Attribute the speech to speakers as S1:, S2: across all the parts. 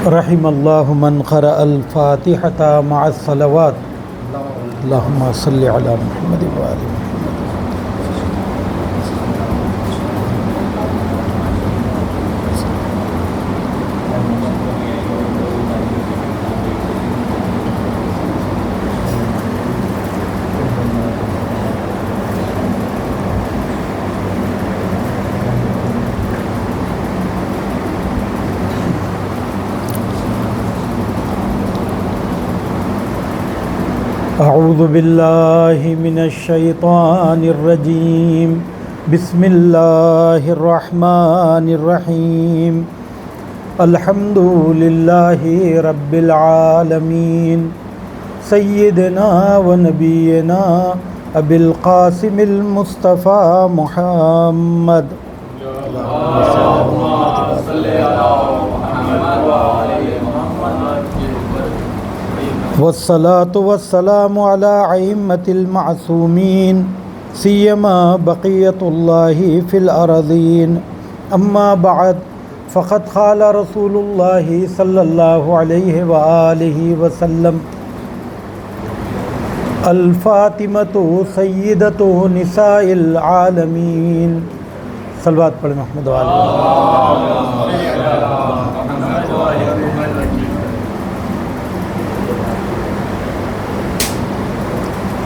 S1: رحم اللہ من قرأ الفاتحة مع الصلوات اللہم صلی علی محمد وآل محمد. اعوذ باللہ من الشیطان الرجیم بسم اللہ الرحمن الرحیم الحمد للہ رب العالمین سیدنا و نبینا ابی القاسم المصطفیٰ محمد والصلاة والسلام على أئمة المعصومين سيما بقية الله في الأرضين أما بعد فقد قال رسول الله صلى الله عليه وآله وسلم الفاطمة سيدة نساء العالمين. صلوات پڑھ محمد وآلہ.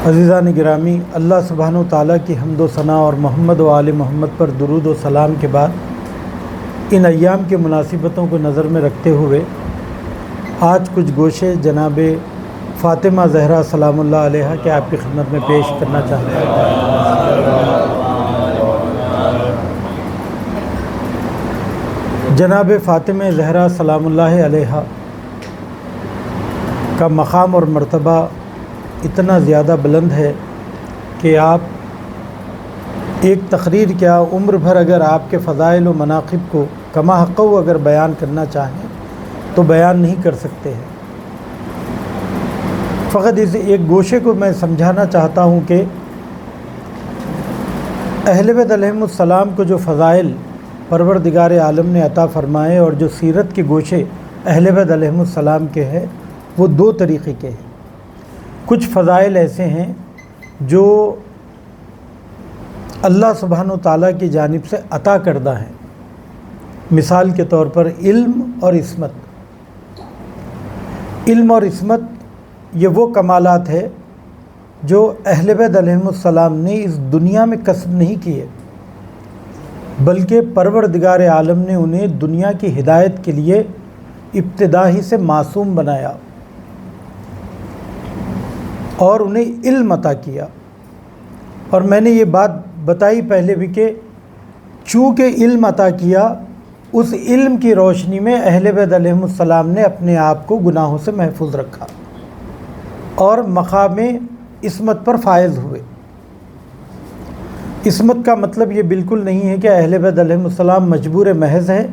S1: عزیزان گرامی، اللہ سبحانہ و تعالیٰ کی حمد و ثنا اور محمد و آل محمد پر درود و سلام کے بعد ان ایام کی مناسبتوں کو نظر میں رکھتے ہوئے آج کچھ گوشے جناب فاطمہ زہرا سلام اللہ علیہ کے آپ کی خدمت میں پیش کرنا چاہتا ہوں. جناب فاطمہ زہرا سلام اللہ علیہ کا مقام اور مرتبہ اتنا زیادہ بلند ہے کہ آپ ایک تقریر کیا عمر بھر اگر آپ کے فضائل و مناقب کو کما حق اگر بیان کرنا چاہیں تو بیان نہیں کر سکتے ہیں. فقط اس ایک گوشے کو میں سمجھانا چاہتا ہوں کہ اہل بیت علیہم السلام کو جو فضائل پروردگار عالم نے عطا فرمائے اور جو سیرت کے گوشے اہل بیت علیہم السلام کے ہیں وہ دو طریقے کے ہیں. کچھ فضائل ایسے ہیں جو اللہ سبحانہ و تعالیٰ کی جانب سے عطا کردہ ہیں. مثال کے طور پر علم اور عصمت. علم اور عصمت یہ وہ کمالات ہے جو اہل بیت علیہم السلام نے اس دنیا میں کسب نہیں کیے، بلکہ پروردگار عالم نے انہیں دنیا کی ہدایت کے لیے ابتدا ہی سے معصوم بنایا اور انہیں علم عطا کیا. اور میں نے یہ بات بتائی پہلے بھی کہ چونکہ علم عطا کیا، اس علم کی روشنی میں اہل بیت علیہم السلام نے اپنے آپ کو گناہوں سے محفوظ رکھا اور مقام عصمت پر فائز ہوئے. عصمت کا مطلب یہ بالکل نہیں ہے کہ اہل بیت علیہم السلام مجبور محض ہے،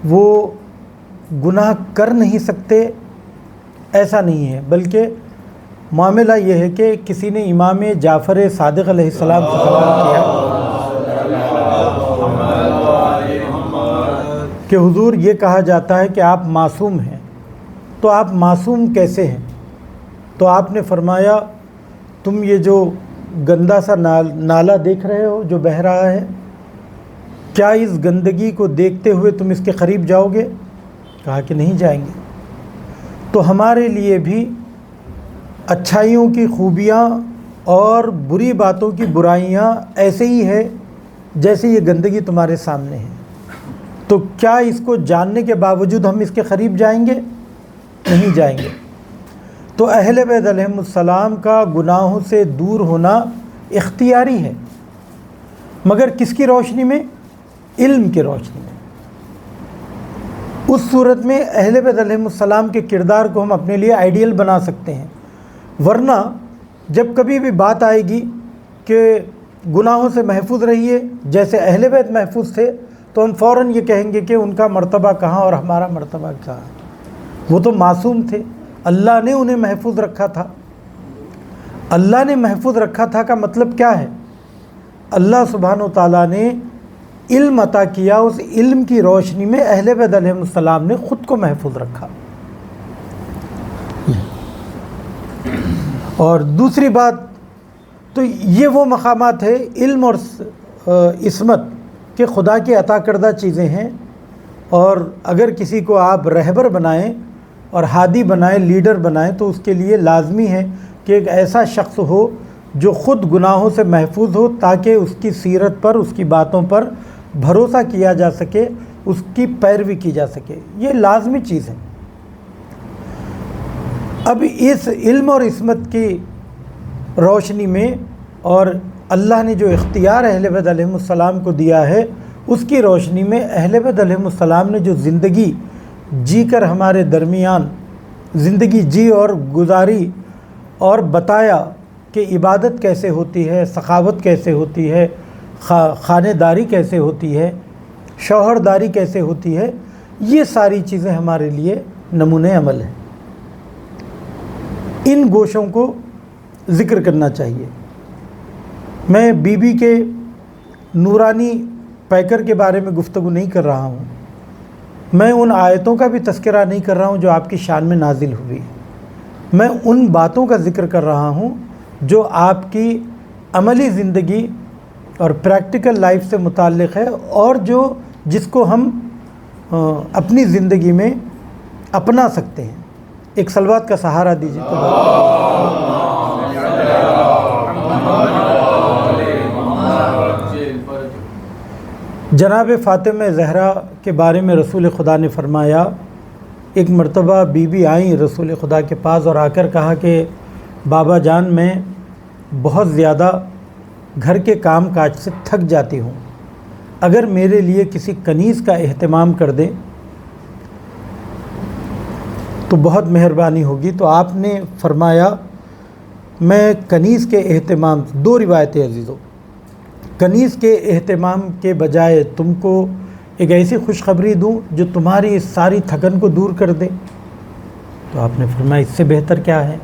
S1: وہ گناہ کر نہیں سکتے، ایسا نہیں ہے. بلکہ معاملہ یہ ہے کہ کسی نے امام جعفر صادق علیہ السلام سے سوال کیا کہ حضور یہ کہا جاتا ہے کہ آپ معصوم ہیں، تو آپ معصوم کیسے ہیں؟ تو آپ نے فرمایا تم یہ جو گندا سا نالا دیکھ رہے ہو جو بہہ رہا ہے، کیا اس گندگی کو دیکھتے ہوئے تم اس کے قریب جاؤ گے؟ کہا کہ نہیں جائیں گے. تو ہمارے لیے بھی اچھائیوں کی خوبیاں اور بری باتوں کی برائیاں ایسے ہی ہے جیسے یہ گندگی تمہارے سامنے ہے. تو کیا اس کو جاننے کے باوجود ہم اس کے قریب جائیں گے؟ نہیں جائیں گے. تو اہل بیت علیہم السلام کا گناہوں سے دور ہونا اختیاری ہے، مگر کس کی روشنی میں؟ علم کی روشنی میں. اس صورت میں اہل بیت علیہم السلام کے کردار کو ہم اپنے لیے آئیڈیل بنا سکتے ہیں. ورنہ جب کبھی بھی بات آئے گی کہ گناہوں سے محفوظ رہیے جیسے اہل بیت محفوظ تھے، تو ہم فوراً یہ کہیں گے کہ ان کا مرتبہ کہاں اور ہمارا مرتبہ کہاں. وہ تو معصوم تھے، اللہ نے انہیں محفوظ رکھا تھا. اللہ نے محفوظ رکھا تھا کا مطلب کیا ہے؟ اللہ سبحانہ و تعالیٰ نے علم عطا کیا، اس علم کی روشنی میں اہل بیت علیہ السلام نے خود کو محفوظ رکھا۔ اور دوسری بات تو یہ وہ مقامات ہے علم اور عصمت کہ خدا کی عطا کردہ چیزیں ہیں، اور اگر کسی کو آپ رہبر بنائیں اور ہادی بنائیں، لیڈر بنائیں، تو اس کے لیے لازمی ہے کہ ایک ایسا شخص ہو جو خود گناہوں سے محفوظ ہو، تاکہ اس کی سیرت پر، اس کی باتوں پر بھروسہ کیا جا سکے، اس کی پیروی کی جا سکے۔ یہ لازمی چیز ہے۔ اب اس علم اور عصمت کی روشنی میں اور اللہ نے جو اختیار اہل بیت علیہ السلام کو دیا ہے، اس کی روشنی میں اہل بیت علیہ السلام نے جو زندگی جی کر ہمارے درمیان زندگی جی اور گزاری اور بتایا کہ عبادت کیسے ہوتی ہے، سخاوت کیسے ہوتی ہے، خانہ داری کیسے ہوتی ہے، شوہر داری کیسے ہوتی ہے، یہ ساری چیزیں ہمارے لیے نمونۂ عمل ہیں۔ ان گوشوں کو ذکر کرنا چاہیے۔ میں بی بی کے نورانی پیکر کے بارے میں گفتگو نہیں کر رہا ہوں، میں ان آیتوں کا بھی تذکرہ نہیں کر رہا ہوں جو آپ کی شان میں نازل ہوئی، میں ان باتوں کا ذکر کر رہا ہوں جو آپ کی عملی زندگی اور پریکٹیکل لائف سے متعلق ہے، اور جس کو ہم اپنی زندگی میں اپنا سکتے ہیں۔ ایک صلوات کا سہارا دیجیے۔ جناب فاطمہ زہرا کے بارے میں رسول خدا نے فرمایا، ایک مرتبہ بی بی آئیں رسول خدا کے پاس اور آ کر کہا کہ بابا جان، میں بہت زیادہ گھر کے کام کاج سے تھک جاتی ہوں، اگر میرے لیے کسی کنیز کا اہتمام کر دیں تو بہت مہربانی ہوگی۔ تو آپ نے فرمایا، میں کنیز کے اہتمام، دو روایتیں عزیزو، کنیز کے اہتمام کے بجائے تم کو ایک ایسی خوشخبری دوں جو تمہاری اس ساری تھکن کو دور کر دے۔ تو آپ نے فرمایا اس سے بہتر کیا ہے؟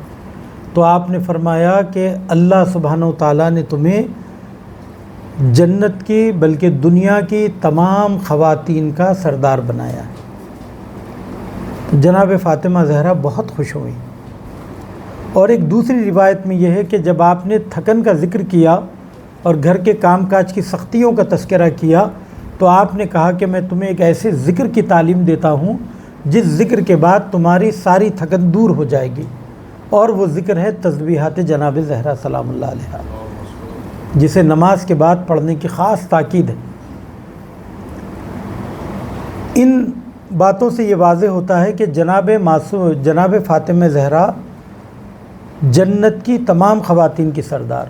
S1: تو آپ نے فرمایا کہ اللہ سبحانہ و تعالیٰ نے تمہیں جنت کی بلکہ دنیا کی تمام خواتین کا سردار بنایا ہے۔ تو جناب فاطمہ زہرا بہت خوش ہوئی۔ اور ایک دوسری روایت میں یہ ہے کہ جب آپ نے تھکن کا ذکر کیا اور گھر کے کام کاج کی سختیوں کا تذکرہ کیا، تو آپ نے کہا کہ میں تمہیں ایک ایسے ذکر کی تعلیم دیتا ہوں جس ذکر کے بعد تمہاری ساری تھکن دور ہو جائے گی، اور وہ ذکر ہے تسبیحات جناب زہرا سلام اللہ علیہا، جسے نماز کے بعد پڑھنے کی خاص تاکید ہے۔ ان باتوں سے یہ واضح ہوتا ہے کہ جناب فاطمہ زہرا جنت کی تمام خواتین کی سردار،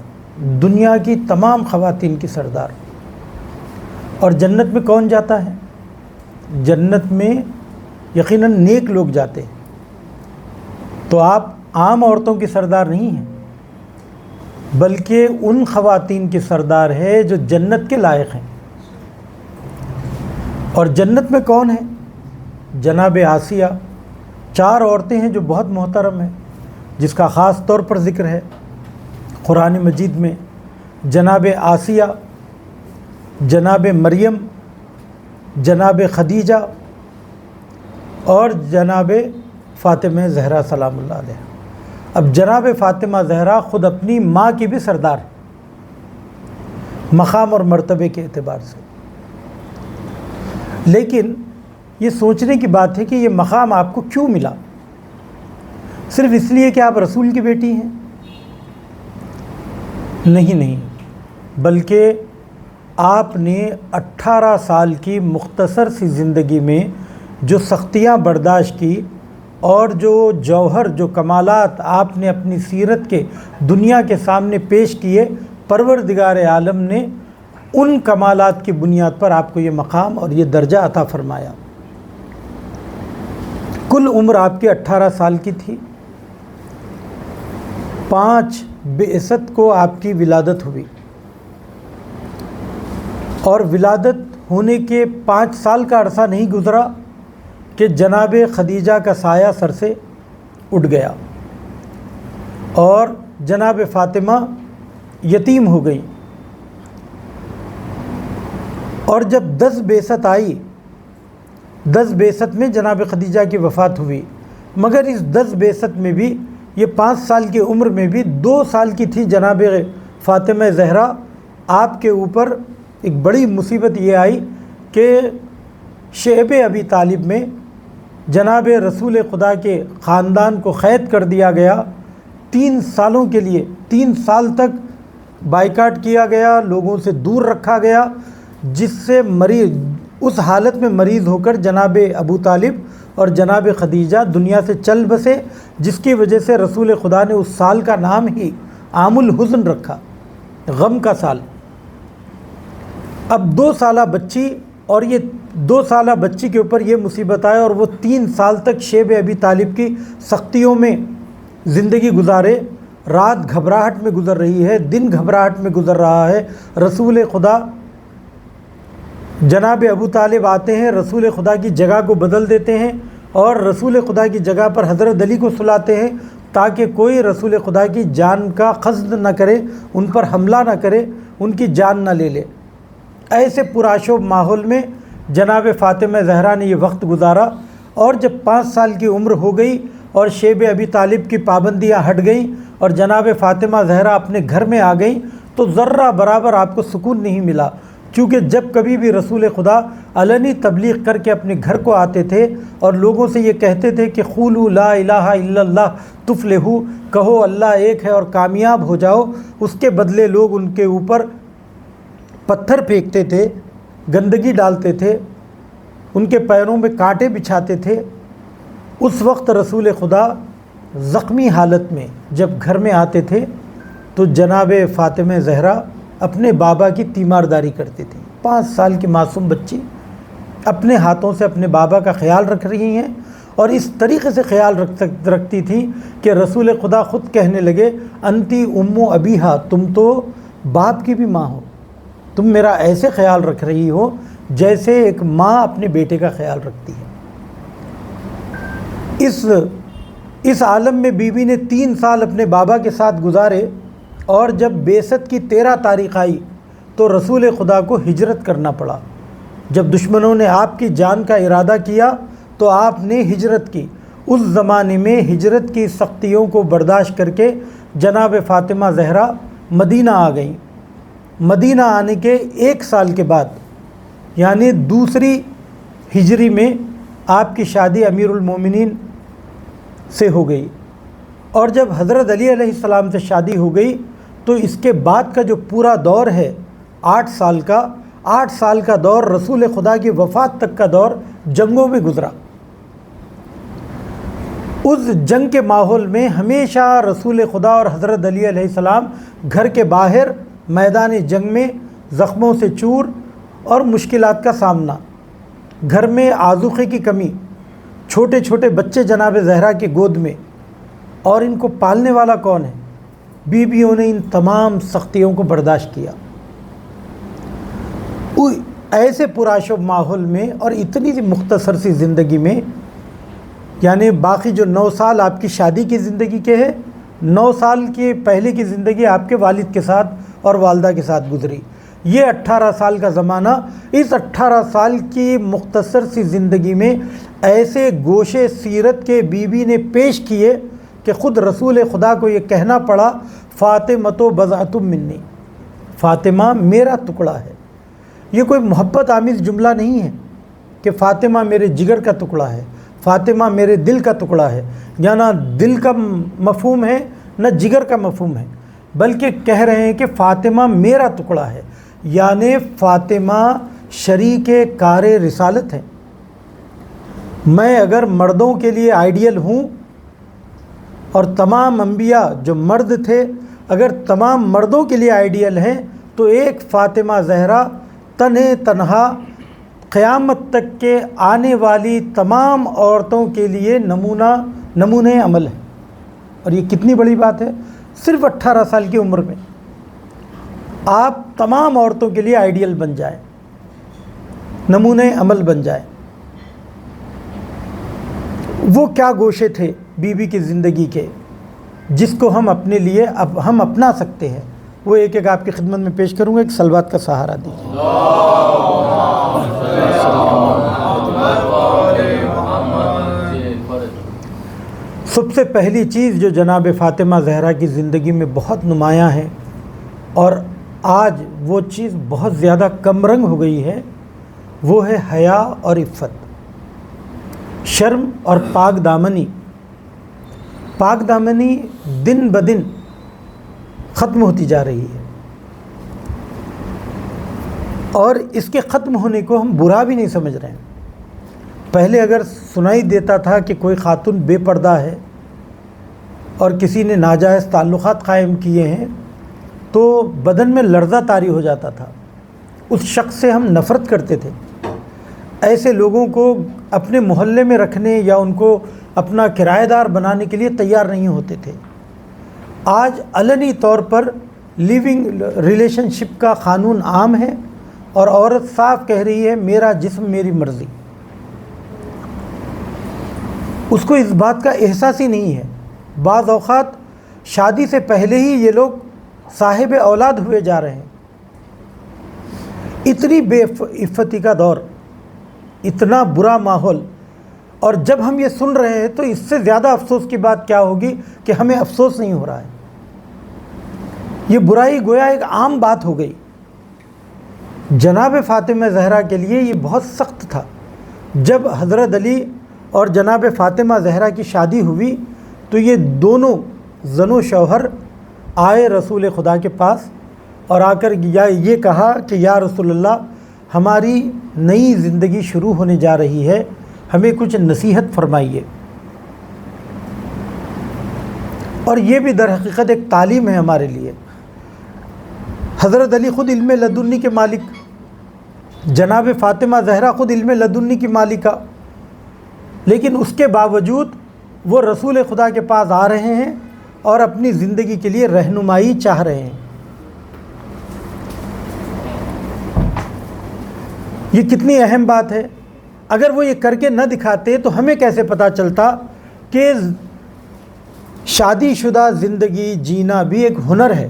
S1: دنیا کی تمام خواتین کی سردار۔ اور جنت میں کون جاتا ہے؟ جنت میں یقیناً نیک لوگ جاتے ہیں۔ تو آپ عام عورتوں کی سردار نہیں ہیں، بلکہ ان خواتین کی سردار ہے جو جنت کے لائق ہیں۔ اور جنت میں کون ہیں؟ جناب آسیہ، 4 عورتیں ہیں جو بہت محترم ہیں، جس کا خاص طور پر ذکر ہے قرآن مجید میں۔ جناب آسیہ، جناب مریم، جناب خدیجہ اور جناب فاطمہ زہرا سلام اللہ علیہ۔ اب جناب فاطمہ زہرا خود اپنی ماں کی بھی سردار، مقام اور مرتبے کے اعتبار سے۔ لیکن یہ سوچنے کی بات ہے کہ یہ مقام آپ کو کیوں ملا؟ صرف اس لیے کہ آپ رسول کی بیٹی ہیں؟ نہیں، بلکہ آپ نے 18 سال کی مختصر سی زندگی میں جو سختیاں برداشت کی اور جو جوہر، جو کمالات آپ نے اپنی سیرت کے دنیا کے سامنے پیش کیے، پروردگار عالم نے ان کمالات کی بنیاد پر آپ کو یہ مقام اور یہ درجہ عطا فرمایا۔ کل عمر آپ کی 18 سال کی تھی، 5 بعثت کو آپ کی ولادت ہوئی، اور ولادت ہونے کے 5 سال کا عرصہ نہیں گزرا کہ جناب خدیجہ کا سایہ سر سے اٹھ گیا اور جناب فاطمہ یتیم ہو گئی۔ اور جب 10 بعثت آئی، 10 بعثت میں جناب خدیجہ کی وفات ہوئی، مگر اس 10 بعثت میں بھی یہ 5 سال کی عمر میں بھی 2 سال کی تھی جناب فاطمہ زہرا، آپ کے اوپر ایک بڑی مصیبت یہ آئی کہ شعب ابی طالب میں جناب رسول خدا کے خاندان کو قید کر دیا گیا، 3 سالوں کے لیے 3 سال تک بائیکاٹ کیا گیا، لوگوں سے دور رکھا گیا، جس سے اس حالت میں مریض ہو کر جناب ابو طالب اور جناب خدیجہ دنیا سے چل بسے، جس کی وجہ سے رسول خدا نے اس سال کا نام ہی عام الحزن رکھا، غم کا سال۔ اب 2 سالہ بچی، اور یہ 2 سالہ بچی کے اوپر یہ مصیبت آئے اور وہ 3 سال تک شیب ابی طالب کی سختیوں میں زندگی گزارے، رات گھبراہٹ میں گزر رہی ہے، دن گھبراہٹ میں گزر رہا ہے۔ رسول خدا جناب ابو طالب آتے ہیں، رسول خدا کی جگہ کو بدل دیتے ہیں اور رسول خدا کی جگہ پر حضرت علی کو سلاتے ہیں تاکہ کوئی رسول خدا کی جان کا قصد نہ کرے، ان پر حملہ نہ کرے، ان کی جان نہ لے لے۔ ایسے پرآشوب ماحول میں جناب فاطمہ زہرا نے یہ وقت گزارا، اور جب 5 سال کی عمر ہو گئی اور شیب ابی طالب کی پابندیاں ہٹ گئیں اور جناب فاطمہ زہرا اپنے گھر میں آ گئیں، تو ذرہ برابر آپ کو سکون نہیں ملا، کیونکہ جب کبھی بھی رسول خدا علنی تبلیغ کر کے اپنے گھر کو آتے تھے اور لوگوں سے یہ کہتے تھے کہ قولوا لا الہ الا اللہ تفلحوا، کہو اللہ ایک ہے اور کامیاب ہو جاؤ، اس کے بدلے لوگ ان کے اوپر پتھر پھینکتے تھے، گندگی ڈالتے تھے، ان کے پیروں میں کانٹے بچھاتے تھے۔ اس وقت رسول خدا زخمی حالت میں جب گھر میں آتے تھے تو جناب فاطمہ زہرا اپنے بابا کی تیمارداری کرتے تھے۔ 5 سال کی معصوم بچی اپنے ہاتھوں سے اپنے بابا کا خیال رکھ رہی ہیں، اور اس طریقے سے خیال رکھتی تھی کہ رسول خدا خود کہنے لگے انتی ام ابیہا، تم تو باپ کی بھی ماں ہو، تم میرا ایسے خیال رکھ رہی ہو جیسے ایک ماں اپنے بیٹے کا خیال رکھتی ہے۔ اس عالم میں بی بی نے 3 سال اپنے بابا کے ساتھ گزارے، اور جب بعثت کی 13 تاریخ آئی تو رسول خدا کو ہجرت کرنا پڑا۔ جب دشمنوں نے آپ کی جان کا ارادہ کیا تو آپ نے ہجرت کی۔ اس زمانے میں ہجرت کی سختیوں کو برداشت کر کے جناب فاطمہ زہرا مدینہ آ گئیں۔ مدینہ آنے کے 1 سال کے بعد، یعنی 2 ہجری میں آپ کی شادی امیر المومنین سے ہو گئی، اور جب حضرت علی علیہ السلام سے شادی ہو گئی تو اس کے بعد کا جو پورا دور ہے 8 سال کا دور رسول خدا کی وفات تک کا دور جنگوں میں گزرا۔ اس جنگ کے ماحول میں ہمیشہ رسول خدا اور حضرت علی علیہ السلام گھر کے باہر میدان جنگ میں زخموں سے چور اور مشکلات کا سامنا، گھر میں آذوقے کی کمی، چھوٹے چھوٹے بچے جناب زہرا کی گود میں، اور ان کو پالنے والا کون ہے؟ بیویوں نے ان تمام سختیوں کو برداشت کیا۔ ایسے پرآشوب ماحول میں اور اتنی سی مختصر سی زندگی میں، یعنی باقی جو 9 سال آپ کی شادی کی زندگی کے ہے، 9 سال کے پہلے کی زندگی آپ کے والد کے ساتھ اور والدہ کے ساتھ گزری، یہ 18 سال کا زمانہ، اس 18 سال کی مختصر سی زندگی میں ایسے گوشے سیرت کے بی بی نے پیش کیے کہ خود رسول خدا کو یہ کہنا پڑا فاطمۃ بضعۃ منی، فاطمہ میرا ٹکڑا ہے۔ یہ کوئی محبت آمیز جملہ نہیں ہے کہ فاطمہ میرے جگر کا ٹکڑا ہے، فاطمہ میرے دل کا ٹکڑا ہے، یا نہ دل کا مفہوم ہے نہ جگر کا مفہوم ہے، بلکہ کہہ رہے ہیں کہ فاطمہ میرا ٹکڑا ہے، یعنی فاطمہ شریک کار رسالت ہے۔ میں اگر مردوں کے لیے آئیڈیل ہوں، اور تمام انبیاء جو مرد تھے اگر تمام مردوں کے لیے آئیڈیل ہیں، تو ایک فاطمہ زہرا تنہا قیامت تک کے آنے والی تمام عورتوں کے لیے نمونہ عمل ہے۔ اور یہ کتنی بڑی بات ہے، صرف 18 سال کی عمر میں آپ تمام عورتوں کے لیے آئیڈیل بن جائیں، نمونہ عمل بن جائیں۔ وہ کیا گوشے تھے بی بی کی زندگی کے جس کو ہم اپنے لیے اب ہم اپنا سکتے ہیں، وہ ایک ایک آپ کی خدمت میں پیش کروں گا۔ ایک صلوات کا سہارا دیجیے۔ سب سے پہلی چیز جو جناب فاطمہ زہرا کی زندگی میں بہت نمایاں ہے اور آج وہ چیز بہت زیادہ کم رنگ ہو گئی ہے، وہ ہے حیا اور عفت، شرم اور پاک دامنی۔ پاک دامنی دن بدن ختم ہوتی جا رہی ہے، اور اس کے ختم ہونے کو ہم برا بھی نہیں سمجھ رہے ہیں۔ پہلے اگر سنائی دیتا تھا کہ کوئی خاتون بے پردہ ہے اور کسی نے ناجائز تعلقات قائم کیے ہیں تو بدن میں لرزہ طاری ہو جاتا تھا، اس شخص سے ہم نفرت کرتے تھے، ایسے لوگوں کو اپنے محلے میں رکھنے یا ان کو اپنا کرایہ دار بنانے کے لیے تیار نہیں ہوتے تھے۔ آج علنی طور پر لیونگ ریلیشن شپ کا قانون عام ہے اور عورت صاف کہہ رہی ہے میرا جسم میری مرضی۔ اس کو اس بات کا احساس ہی نہیں ہے۔ بعض اوقات شادی سے پہلے ہی یہ لوگ صاحب اولاد ہوئے جا رہے ہیں۔ اتنی بے عفتی کا دور، اتنا برا ماحول، اور جب ہم یہ سن رہے ہیں تو اس سے زیادہ افسوس کی بات کیا ہوگی کہ ہمیں افسوس نہیں ہو رہا ہے۔ یہ برائی گویا ایک عام بات ہو گئی۔ جناب فاطمہ زہرا کے لیے یہ بہت سخت تھا۔ جب حضرت علی اور جناب فاطمہ زہرا کی شادی ہوئی تو یہ دونوں زن و شوہر آئے رسول خدا کے پاس اور آ کر یہ کہا کہ یا رسول اللہ، ہماری نئی زندگی شروع ہونے جا رہی ہے، ہمیں کچھ نصیحت فرمائیے۔ اور یہ بھی در حقیقت ایک تعلیم ہے ہمارے لیے۔ حضرت علی خود علم لدنی کے مالک، جناب فاطمہ زہرا خود علم لدنی کی مالکہ، لیکن اس کے باوجود وہ رسول خدا کے پاس آ رہے ہیں اور اپنی زندگی کے لیے رہنمائی چاہ رہے ہیں۔ یہ کتنی اہم بات ہے۔ اگر وہ یہ کر کے نہ دکھاتے تو ہمیں کیسے پتہ چلتا کہ شادی شدہ زندگی جینا بھی ایک ہنر ہے،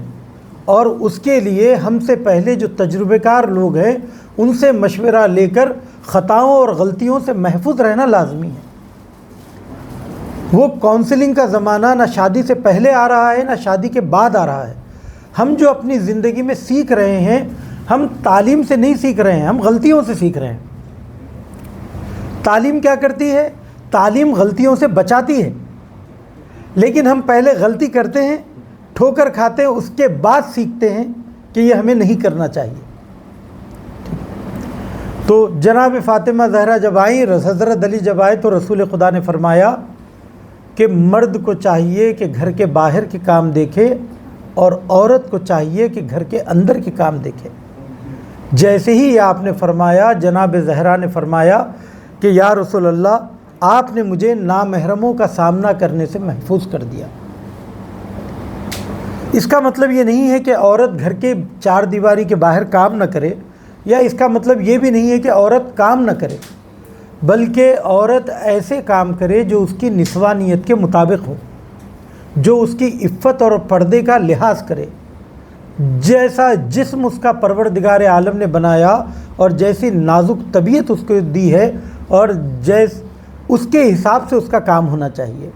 S1: اور اس کے لیے ہم سے پہلے جو تجربے کار لوگ ہیں ان سے مشورہ لے کر خطاؤں اور غلطیوں سے محفوظ رہنا لازمی ہے۔ وہ کاؤنسلنگ کا زمانہ نہ شادی سے پہلے آ رہا ہے نہ شادی کے بعد آ رہا ہے۔ ہم جو اپنی زندگی میں سیکھ رہے ہیں، ہم تعلیم سے نہیں سیکھ رہے ہیں، ہم غلطیوں سے سیکھ رہے ہیں۔ تعلیم کیا کرتی ہے؟ تعلیم غلطیوں سے بچاتی ہے، لیکن ہم پہلے غلطی کرتے ہیں، ٹھوکر کھاتے ہیں، اس کے بعد سیکھتے ہیں کہ یہ ہمیں نہیں کرنا چاہیے۔ تو جناب فاطمہ زہرا جب آئیں، حضرت علی جب آئے تو رسول خدا نے فرمایا کہ مرد کو چاہیے کہ گھر کے باہر کے کام دیکھے اور عورت کو چاہیے کہ گھر کے اندر کے کام دیکھے۔ جیسے ہی آپ نے فرمایا، جناب زہرا نے فرمایا کہ یا رسول اللہ، آپ نے مجھے نامحرموں کا سامنا کرنے سے محفوظ کر دیا۔ اس کا مطلب یہ نہیں ہے کہ عورت گھر کے چار دیواری کے باہر کام نہ کرے، یا اس کا مطلب یہ بھی نہیں ہے کہ عورت کام نہ کرے، بلکہ عورت ایسے کام کرے جو اس کی نسوانیت کے مطابق ہو، جو اس کی عفت اور پردے کا لحاظ کرے۔ جیسا جسم اس کا پروردگار عالم نے بنایا اور جیسی نازک طبیعت اس کو دی ہے، اور اس کے حساب سے اس کا کام ہونا چاہیے۔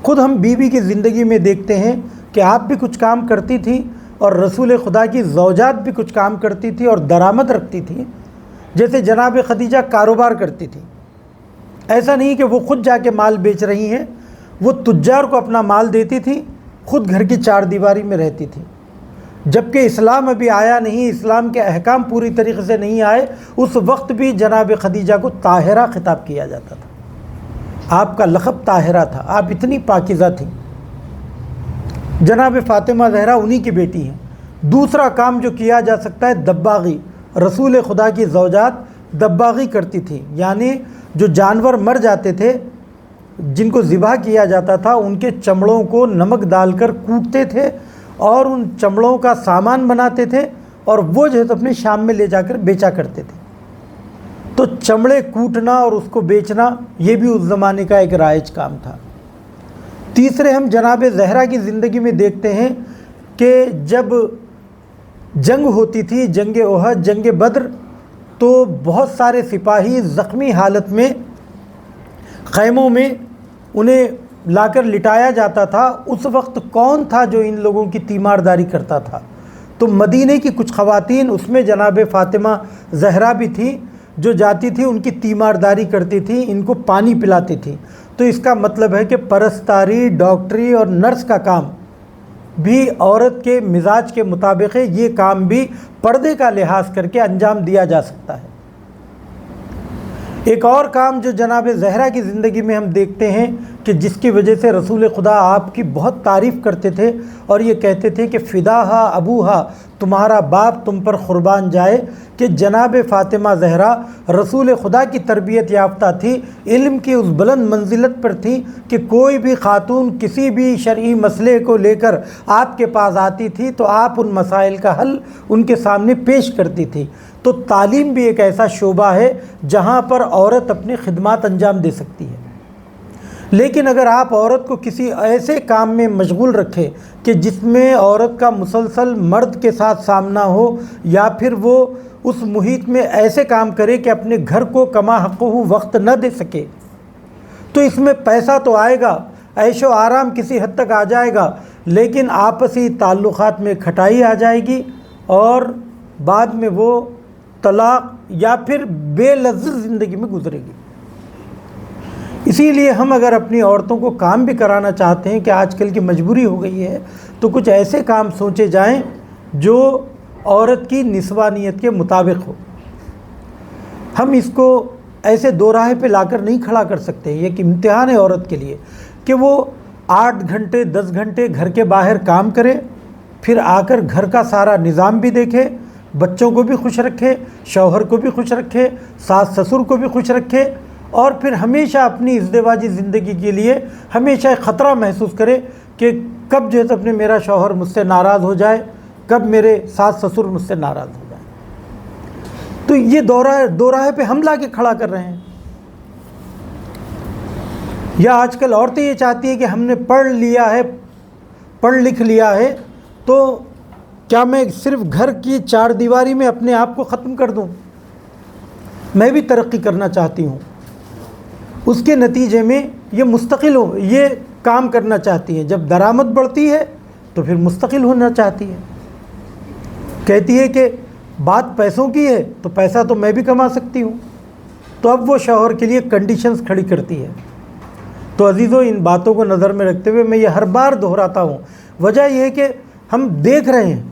S1: خود ہم بیوی کی زندگی میں دیکھتے ہیں کہ آپ بھی کچھ کام کرتی تھی اور رسول خدا کی زوجات بھی کچھ کام کرتی تھی اور درآمد رکھتی تھی۔ جیسے جناب خدیجہ کاروبار کرتی تھی، ایسا نہیں کہ وہ خود جا کے مال بیچ رہی ہیں، وہ تجار کو اپنا مال دیتی تھی، خود گھر کی چار دیواری میں رہتی تھی۔ جبکہ اسلام ابھی آیا نہیں، اسلام کے احکام پوری طریقے سے نہیں آئے، اس وقت بھی جناب خدیجہ کو طاہرہ خطاب کیا جاتا تھا۔ آپ کا لقب طاہرہ تھا، آپ اتنی پاکیزہ تھیں۔ جناب فاطمہ زہرا انہی کی بیٹی ہیں۔ دوسرا کام جو کیا جا سکتا ہے، دباغی۔ رسول خدا کی زوجات دباغی کرتی تھیں، یعنی جو جانور مر جاتے تھے، جن کو ذبح کیا جاتا تھا، ان کے چمڑوں کو نمک ڈال کر کوٹتے تھے اور ان چمڑوں کا سامان بناتے تھے، اور وہ جو ہے تو اپنے شام میں لے جا کر بیچا کرتے تھے۔ تو چمڑے کوٹنا اور اس کو بیچنا یہ بھی اس زمانے کا ایک رائج کام تھا۔ تیسرے ہم جناب زہرا کی زندگی میں دیکھتے ہیں کہ جب جنگ ہوتی تھی، جنگ احد، جنگ بدر، تو بہت سارے سپاہی زخمی حالت میں خیموں میں انہیں لا کر لٹایا جاتا تھا اس وقت کون تھا جو ان لوگوں کی تیمارداری کرتا تھا؟ تو مدینے کی کچھ خواتین، اس میں جناب فاطمہ زہرا بھی تھی، جو جاتی تھی ان کی تیمارداری کرتی تھی، ان کو پانی پلاتی تھی۔ تو اس کا مطلب ہے کہ پرستاری، ڈاکٹری اور نرس کا کام بھی عورت کے مزاج کے مطابق ہے، یہ کام بھی پردے کا لحاظ کر کے انجام دیا جا سکتا ہے۔ ایک اور کام جو جناب زہرا کی زندگی میں ہم دیکھتے ہیں کہ جس کی وجہ سے رسول خدا آپ کی بہت تعریف کرتے تھے اور یہ کہتے تھے کہ فداہا ابوہا، تمہارا باپ تم پر قربان جائے، کہ جناب فاطمہ زہرا رسول خدا کی تربیت یافتہ تھی، علم کی اس بلند منزلت پر تھی کہ کوئی بھی خاتون کسی بھی شرعی مسئلے کو لے کر آپ کے پاس آتی تھی تو آپ ان مسائل کا حل ان کے سامنے پیش کرتی تھی۔ تو تعلیم بھی ایک ایسا شعبہ ہے جہاں پر عورت اپنی خدمات انجام دے سکتی ہے۔ لیکن اگر آپ عورت کو کسی ایسے کام میں مشغول رکھیں کہ جس میں عورت کا مسلسل مرد کے ساتھ سامنا ہو، یا پھر وہ اس محیط میں ایسے کام کرے کہ اپنے گھر کو کما حقہ وقت نہ دے سکے، تو اس میں پیسہ تو آئے گا، عیش و آرام کسی حد تک آ جائے گا، لیکن آپسی تعلقات میں کھٹائی آ جائے گی اور بعد میں وہ طلاق یا پھر بے لذت زندگی میں گزرے گی۔ اسی لیے ہم اگر اپنی عورتوں کو کام بھی کرانا چاہتے ہیں کہ آج کل کی مجبوری ہو گئی ہے، تو کچھ ایسے کام سوچے جائیں جو عورت کی نسوانیت کے مطابق ہو۔ ہم اس کو ایسے دو راہ پہ لا کر نہیں کھڑا کر سکتے۔ یہ ایک امتحان ہے عورت کے لیے کہ وہ 8 گھنٹے 10 گھنٹے گھر کے باہر کام کرے، پھر آ کر گھر کا سارا نظام بھی دیکھے، بچوں کو بھی خوش رکھے، شوہر کو بھی خوش رکھے، ساس سسر کو بھی خوش رکھے، اور پھر ہمیشہ اپنی ازدواجی زندگی کے لیے ہمیشہ ایک خطرہ محسوس کرے کہ کب جو ہے اپنے میرا شوہر مجھ سے ناراض ہو جائے، کب میرے ساس سسر مجھ سے ناراض ہو جائے۔ تو یہ دو راہ پہ ہم لا کے کھڑا کر رہے ہیں۔ یا آج کل عورتیں یہ چاہتی ہیں کہ ہم نے پڑھ لکھ لیا ہے تو کیا میں صرف گھر کی 4 دیواری میں اپنے آپ کو ختم کر دوں؟ میں بھی ترقی کرنا چاہتی ہوں۔ اس کے نتیجے میں یہ مستقل یہ کام کرنا چاہتی ہیں۔ جب درآمد بڑھتی ہے تو پھر مستقل ہونا چاہتی ہے، کہتی ہے کہ بات پیسوں کی ہے تو پیسہ تو میں بھی کما سکتی ہوں، تو اب وہ شوہر کے لیے کنڈیشنز کھڑی کرتی ہے۔ تو عزیزو، ان باتوں کو نظر میں رکھتے ہوئے میں یہ ہر بار دہراتا ہوں، وجہ یہ ہے کہ ہم دیکھ رہے ہیں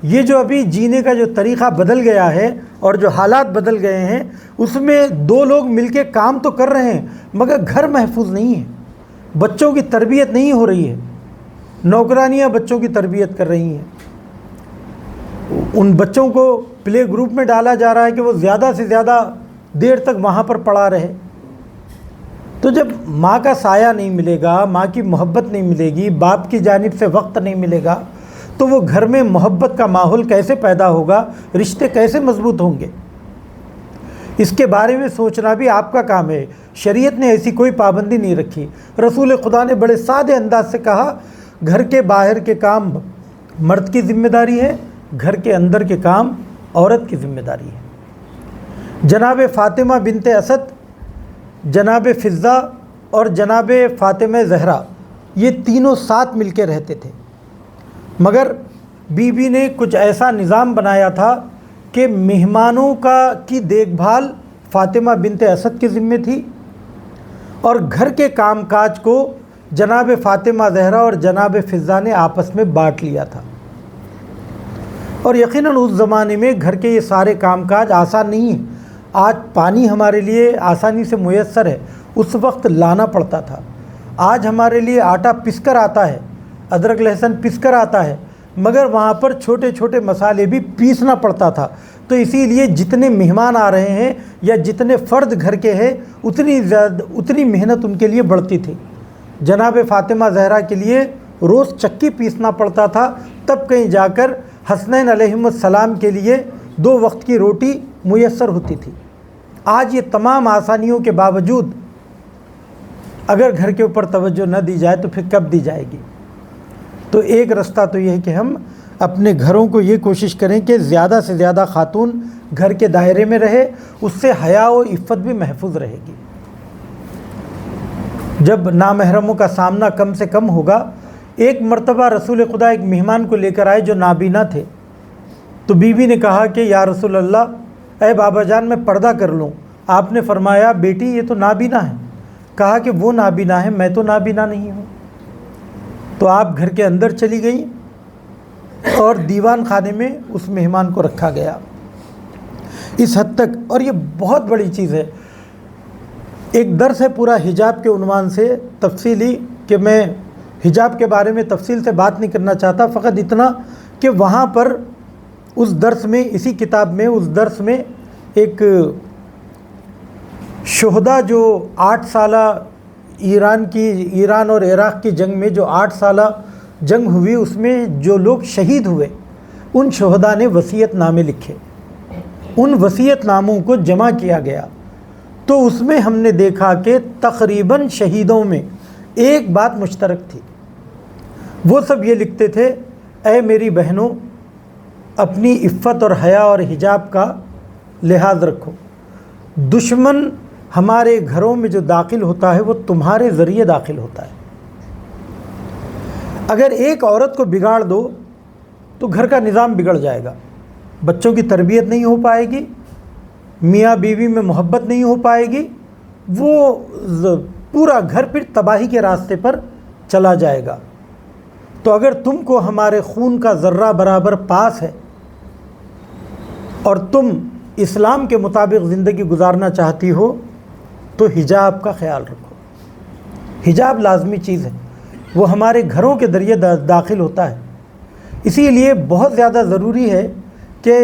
S1: یہ جو ابھی جینے کا جو طریقہ بدل گیا ہے اور جو حالات بدل گئے ہیں، اس میں 2 لوگ مل کے کام تو کر رہے ہیں مگر گھر محفوظ نہیں ہے، بچوں کی تربیت نہیں ہو رہی ہے، نوکرانیاں بچوں کی تربیت کر رہی ہیں، ان بچوں کو پلے گروپ میں ڈالا جا رہا ہے کہ وہ زیادہ سے زیادہ دیر تک وہاں پر پڑا رہے۔ تو جب ماں کا سایہ نہیں ملے گا، ماں کی محبت نہیں ملے گی، باپ کی جانب سے وقت نہیں ملے گا، تو وہ گھر میں محبت کا ماحول کیسے پیدا ہوگا، رشتے کیسے مضبوط ہوں گے؟ اس کے بارے میں سوچنا بھی آپ کا کام ہے۔ شریعت نے ایسی کوئی پابندی نہیں رکھی۔ رسول خدا نے بڑے سادے انداز سے کہا، گھر کے باہر کے کام مرد کی ذمہ داری ہے، گھر کے اندر کے کام عورت کی ذمہ داری ہے۔ جناب فاطمہ بنت اسد، جناب فضہ اور جناب فاطمہ زہرا، یہ تینوں ساتھ مل کے رہتے تھے، مگر بی بی نے کچھ ایسا نظام بنایا تھا کہ مہمانوں کی دیکھ بھال فاطمہ بنت اسد کی ذمہ تھی، اور گھر کے کام کاج کو جناب فاطمہ زہرا اور جناب فضہ نے آپس میں بانٹ لیا تھا۔ اور یقیناً اس زمانے میں گھر کے یہ سارے کام کاج آسان نہیں ہیں۔ آج پانی ہمارے لیے آسانی سے میسر ہے، اس وقت لانا پڑتا تھا۔ آج ہمارے لیے آٹا پس کر آتا ہے، ادرک لہسن پس کر آتا ہے، مگر وہاں پر چھوٹے چھوٹے مسالے بھی پیسنا پڑتا تھا۔ تو اسی لیے جتنے مہمان آ رہے ہیں یا جتنے فرد گھر کے ہیں، اتنی محنت ان کے لیے بڑھتی تھی۔ جناب فاطمہ زہرا کے لیے روز چکی پیسنا پڑتا تھا، تب کہیں جا کر حسنین علیہم السلام کے لیے 2 وقت کی روٹی میسر ہوتی تھی۔ آج یہ تمام آسانیوں کے باوجود اگر گھر کے اوپر توجہ نہ دی جائے تو پھر کب دی جائے گی؟ تو ایک رستہ تو یہ ہے کہ ہم اپنے گھروں کو یہ کوشش کریں کہ زیادہ سے زیادہ خاتون گھر کے دائرے میں رہے، اس سے حیا و عفت بھی محفوظ رہے گی۔ جب نامحرموں کا سامنا کم سے کم ہوگا. ایک مرتبہ رسول خدا ایک مہمان کو لے کر آئے جو نابینا تھے. تو بیوی نے کہا کہ یا رسول اللہ، اے بابا جان میں پردہ کر لوں. آپ نے فرمایا بیٹی یہ تو نابینا ہے. کہا کہ وہ نابینا ہے، میں تو نابینا نہیں ہوں. تو آپ گھر کے اندر چلی گئیں اور دیوان خانے میں اس مہمان کو رکھا گیا. اس حد تک، اور یہ بہت بڑی چیز ہے. ایک درس ہے پورا حجاب کے عنوان سے تفصیلی، کہ میں حجاب کے بارے میں تفصیل سے بات نہیں کرنا چاہتا، فقط اتنا کہ وہاں پر اس درس میں، اسی کتاب میں اس درس میں ایک شہداء جو 8 سالہ ایران اور عراق کی جنگ میں جو 8 سالہ جنگ ہوئی، اس میں جو لوگ شہید ہوئے ان شہداء نے وصیت نامے لکھے. ان وصیت ناموں کو جمع کیا گیا تو اس میں ہم نے دیکھا کہ تقریباً شہیدوں میں ایک بات مشترک تھی. وہ سب یہ لکھتے تھے، اے میری بہنوں، اپنی عفت اور حیا اور حجاب کا لحاظ رکھو. دشمن ہمارے گھروں میں جو داخل ہوتا ہے وہ تمہارے ذریعے داخل ہوتا ہے. اگر ایک عورت کو بگاڑ دو تو گھر کا نظام بگڑ جائے گا، بچوں کی تربیت نہیں ہو پائے گی، میاں بیوی میں محبت نہیں ہو پائے گی، وہ پورا گھر پھر تباہی کے راستے پر چلا جائے گا. تو اگر تم کو ہمارے خون کا ذرہ برابر پاس ہے اور تم اسلام کے مطابق زندگی گزارنا چاہتی ہو تو حجاب کا خیال رکھو. حجاب لازمی چیز ہے، وہ ہمارے گھروں کے ذریعے داخل ہوتا ہے. اسی لیے بہت زیادہ ضروری ہے کہ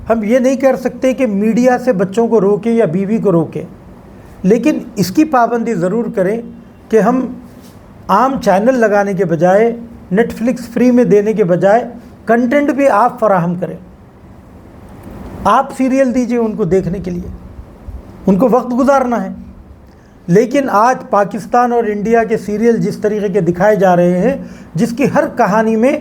S1: ہم یہ نہیں کر سکتے کہ میڈیا سے بچوں کو روکیں یا بیوی کو روکیں، لیکن اس کی پابندی ضرور کریں کہ ہم عام چینل لگانے کے بجائے، نیٹ فلکس فری میں دینے کے بجائے کنٹینٹ بھی آپ فراہم کریں. آپ سیریل دیجئے ان کو دیکھنے کے لیے، ان کو وقت گزارنا ہے. لیکن آج پاکستان اور انڈیا کے سیریل جس طریقے کے دکھائے جا رہے ہیں، جس کی ہر کہانی میں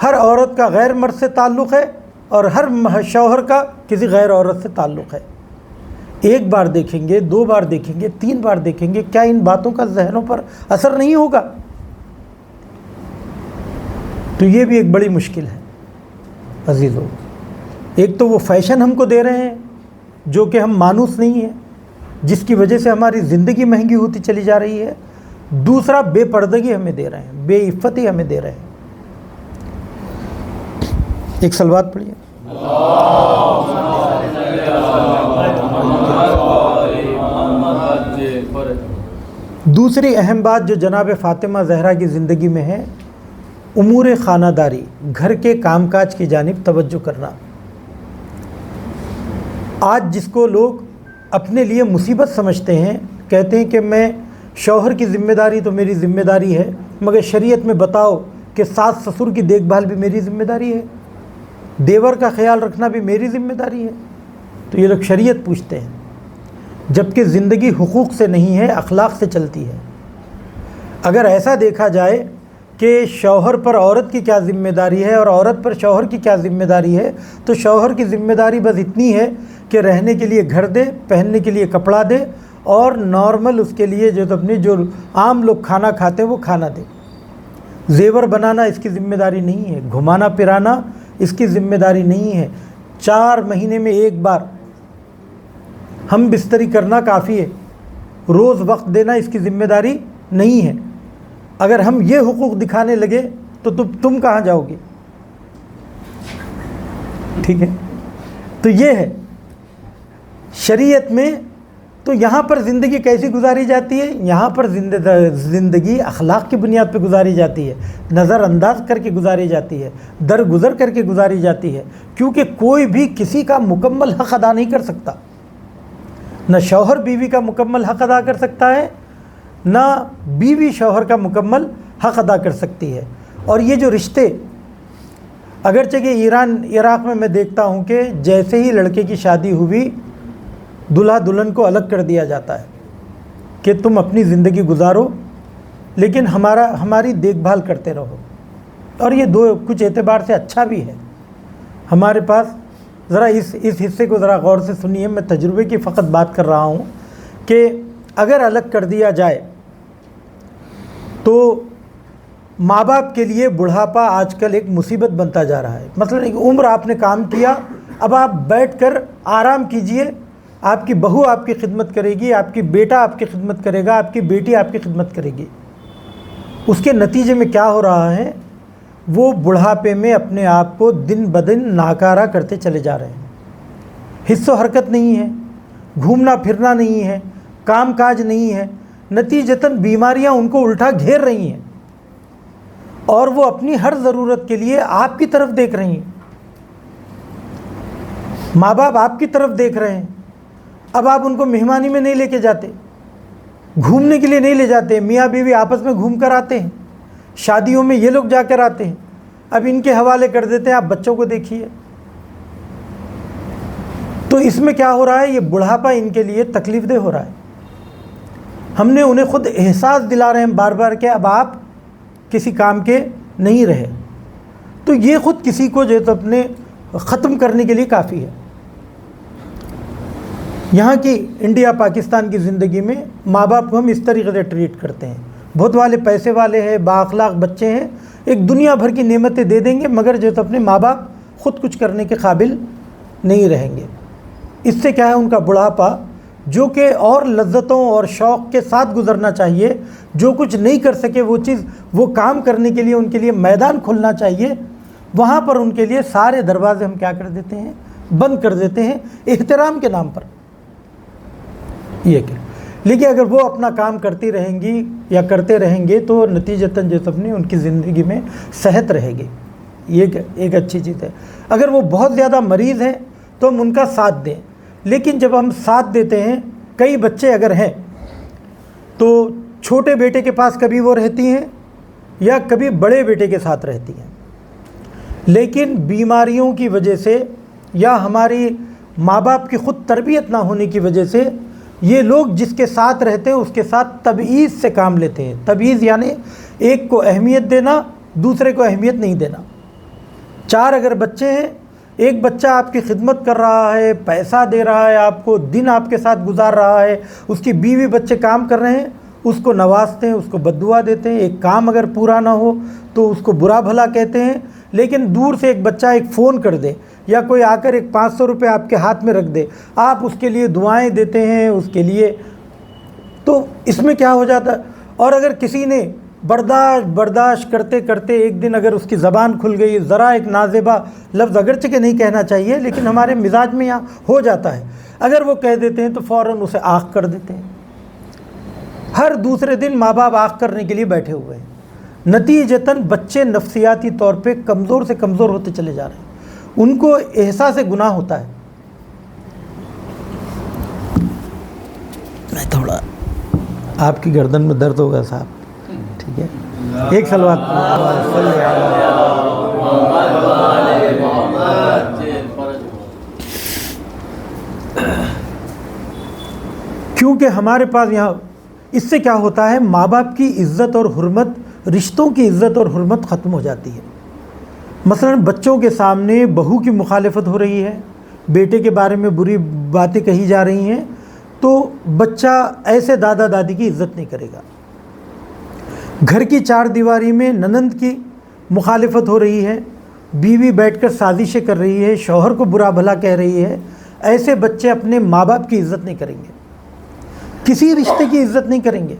S1: ہر عورت کا غیر مرد سے تعلق ہے اور ہر شوہر کا کسی غیر عورت سے تعلق ہے. ایک بار دیکھیں گے، 2 بار دیکھیں گے، 3 بار دیکھیں گے، کیا ان باتوں کا ذہنوں پر اثر نہیں ہوگا؟ تو یہ بھی ایک بڑی مشکل ہے عزیزو. ایک تو وہ فیشن ہم کو دے رہے ہیں جو کہ ہم مانوس نہیں ہیں، جس کی وجہ سے ہماری زندگی مہنگی ہوتی چلی جا رہی ہے. دوسرا بے پردگی ہمیں دے رہے ہیں، بے عفتی ہمیں دے رہے ہیں. ایک صلوات پڑھیے. دوسری اہم بات جو جناب فاطمہ زہرا کی زندگی میں ہے، امور خانہ داری، گھر کے کام کاج کی جانب توجہ کرنا. آج جس کو لوگ اپنے لیے مصیبت سمجھتے ہیں، کہتے ہیں کہ میں شوہر کی ذمہ داری تو میری ذمہ داری ہے، مگر شریعت میں بتاؤ کہ ساس سسر کی دیکھ بھال بھی میری ذمہ داری ہے، دیور کا خیال رکھنا بھی میری ذمہ داری ہے. تو یہ لوگ شریعت پوچھتے ہیں، جبکہ زندگی حقوق سے نہیں ہے، اخلاق سے چلتی ہے. اگر ایسا دیکھا جائے کہ شوہر پر عورت کی کیا ذمہ داری ہے اور عورت پر شوہر کی کیا ذمہ داری ہے، تو شوہر کی ذمہ داری بس اتنی ہے کہ رہنے کے لیے گھر دے، پہننے کے لیے کپڑا دے، اور نارمل اس کے لیے جو عام لوگ کھانا کھاتے ہیں وہ کھانا دے. زیور بنانا اس کی ذمہ داری نہیں ہے، گھمانا پھرانا اس کی ذمہ داری نہیں ہے. 4 مہینے میں ایک بار ہم بستری کرنا کافی ہے، روز وقت دینا اس کی ذمہ داری نہیں ہے. اگر ہم یہ حقوق دکھانے لگے تو تم کہاں جاؤ گے؟ ٹھیک ہے، تو یہ ہے شریعت میں. تو یہاں پر زندگی کیسی گزاری جاتی ہے؟ یہاں پر زندگی اخلاق کی بنیاد پہ گزاری جاتی ہے، نظر انداز کر کے گزاری جاتی ہے، درگزر کر کے گزاری جاتی ہے. کیونکہ کوئی بھی کسی کا مکمل حق ادا نہیں کر سکتا. نہ شوہر بیوی کا مکمل حق ادا کر سکتا ہے، نہ بیوی شوہر کا مکمل حق ادا کر سکتی ہے. اور یہ جو رشتے، اگرچہ کہ ایران عراق میں دیکھتا ہوں کہ جیسے ہی لڑکے کی شادی ہوئی، دلہا دلہن کو الگ کر دیا جاتا ہے کہ تم اپنی زندگی گزارو لیکن ہماری دیکھ بھال کرتے رہو. اور یہ کچھ اعتبار سے اچھا بھی ہے. ہمارے پاس ذرا اس حصے کو ذرا غور سے سنیے، میں تجربے کی فقط بات کر رہا ہوں کہ اگر الگ کر دیا جائے تو ماں باپ کے لیے بڑھاپا آج کل ایک مصیبت بنتا جا رہا ہے. مثلا ایک عمر آپ نے کام کیا, اب آپ بیٹھ کر آرام کیجئے, آپ کی بہو آپ کی خدمت کرے گی, آپ کی بیٹا آپ کی خدمت کرے گا, آپ کی بیٹی آپ کی خدمت کرے گی. اس کے نتیجے میں کیا ہو رہا ہے, وہ بڑھاپے میں اپنے آپ کو دن بدن ناکارہ کرتے چلے جا رہے ہیں. حس و حرکت نہیں ہے, گھومنا پھرنا نہیں ہے, کام کاج نہیں ہے, نتیجتاً بیماریاں ان کو الٹا گھیر رہی ہیں اور وہ اپنی ہر ضرورت کے لیے آپ کی طرف دیکھ رہی ہیں. ماں باپ آپ کی طرف دیکھ رہے ہیں. اب آپ ان کو مہمانی میں نہیں لے کے جاتے, گھومنے کے لیے نہیں لے جاتے. میاں بیوی آپس میں گھوم کر آتے ہیں, شادیوں میں یہ لوگ جا کر آتے ہیں, اب ان کے حوالے کر دیتے ہیں, آپ بچوں کو دیکھیے. تو اس میں کیا ہو رہا ہے, یہ بڑھاپا ان کے لیے تکلیف دہ ہو رہا ہے. ہم نے انہیں خود احساس دلا رہے ہیں بار بار کہ اب آپ کسی کام کے نہیں رہے. تو یہ خود کسی کو جو ہے تو اپنے ختم کرنے کے لیے کافی ہے. یہاں کی انڈیا پاکستان کی زندگی میں ماں باپ کو ہم اس طریقے سے ٹریٹ کرتے ہیں. بہت والے پیسے والے ہیں, بااخلاق بچے ہیں, ایک دنیا بھر کی نعمتیں دے دیں گے, مگر جو ہے تو اپنے ماں باپ خود کچھ کرنے کے قابل نہیں رہیں گے. اس سے کیا ہے, ان کا بڑھاپا جو کہ اور لذتوں اور شوق کے ساتھ گزرنا چاہیے, جو کچھ نہیں کر سکے وہ چیز, وہ کام کرنے کے لیے ان کے لیے میدان کھلنا چاہیے, وہاں پر ان کے لیے سارے دروازے ہم کیا کر دیتے ہیں, بند کر دیتے ہیں احترام کے نام پر. یہ کہ لیکن اگر وہ اپنا کام کرتی رہیں گی یا کرتے رہیں گے تو نتیجتاً جو اپنی ان کی زندگی میں صحت رہے گی. یہ ایک اچھی چیز ہے. اگر وہ بہت زیادہ مریض ہیں تو ہم ان کا ساتھ دیں, لیکن جب ہم ساتھ دیتے ہیں, کئی بچے اگر ہیں تو چھوٹے بیٹے کے پاس کبھی وہ رہتی ہیں یا کبھی بڑے بیٹے کے ساتھ رہتی ہیں, لیکن بیماریوں کی وجہ سے یا ہماری ماں باپ کی خود تربیت نہ ہونے کی وجہ سے یہ لوگ جس کے ساتھ رہتے ہیں اس کے ساتھ تبعیض سے کام لیتے ہیں. تبعیض یعنی ایک کو اہمیت دینا, دوسرے کو اہمیت نہیں دینا. 4 اگر بچے ہیں, ایک بچہ آپ کی خدمت کر رہا ہے, پیسہ دے رہا ہے آپ کو, دن آپ کے ساتھ گزار رہا ہے, اس کی بیوی بچے کام کر رہے ہیں, اس کو نوازتے ہیں, اس کو بددعا دیتے ہیں. ایک کام اگر پورا نہ ہو تو اس کو برا بھلا کہتے ہیں, لیکن دور سے ایک بچہ ایک فون کر دے یا کوئی آ کر ایک 500 روپے آپ کے ہاتھ میں رکھ دے, آپ اس کے لیے دعائیں دیتے ہیں اس کے لیے. تو اس میں کیا ہو جاتا ہے, اور اگر کسی نے برداشت کرتے کرتے ایک دن اگر اس کی زبان کھل گئی, ذرا ایک نازیبا لفظ اگرچہ کہ نہیں کہنا چاہیے لیکن ہمارے مزاج میں یہاں ہو جاتا ہے, اگر وہ کہہ دیتے ہیں تو فوراً اسے آنکھ کر دیتے ہیں. ہر دوسرے دن ماں باپ آنکھ کرنے کے لیے بیٹھے ہوئے ہیں. نتیجتاً بچے نفسیاتی طور پہ کمزور سے کمزور ہوتے چلے جا رہے ہیں. ان کو احساس گناہ ہوتا ہے. میں تھوڑا آپ کی گردن میں درد ہوگا صاحب, ٹھیک ہے, ایک صلوات. کیونکہ ہمارے پاس یہاں اس سے کیا ہوتا ہے, ماں باپ کی عزت اور حرمت, رشتوں کی عزت اور حرمت ختم ہو جاتی ہے. مثلا بچوں کے سامنے بہو کی مخالفت ہو رہی ہے, بیٹے کے بارے میں بری باتیں کہی جا رہی ہیں, تو بچہ ایسے دادا دادی کی عزت نہیں کرے گا. گھر کی 4 دیواری میں ننند کی مخالفت ہو رہی ہے, بیوی بیٹھ کر سازشیں کر رہی ہے, شوہر کو برا بھلا کہہ رہی ہے, ایسے بچے اپنے ماں باپ کی عزت نہیں کریں گے, کسی رشتے کی عزت نہیں کریں گے.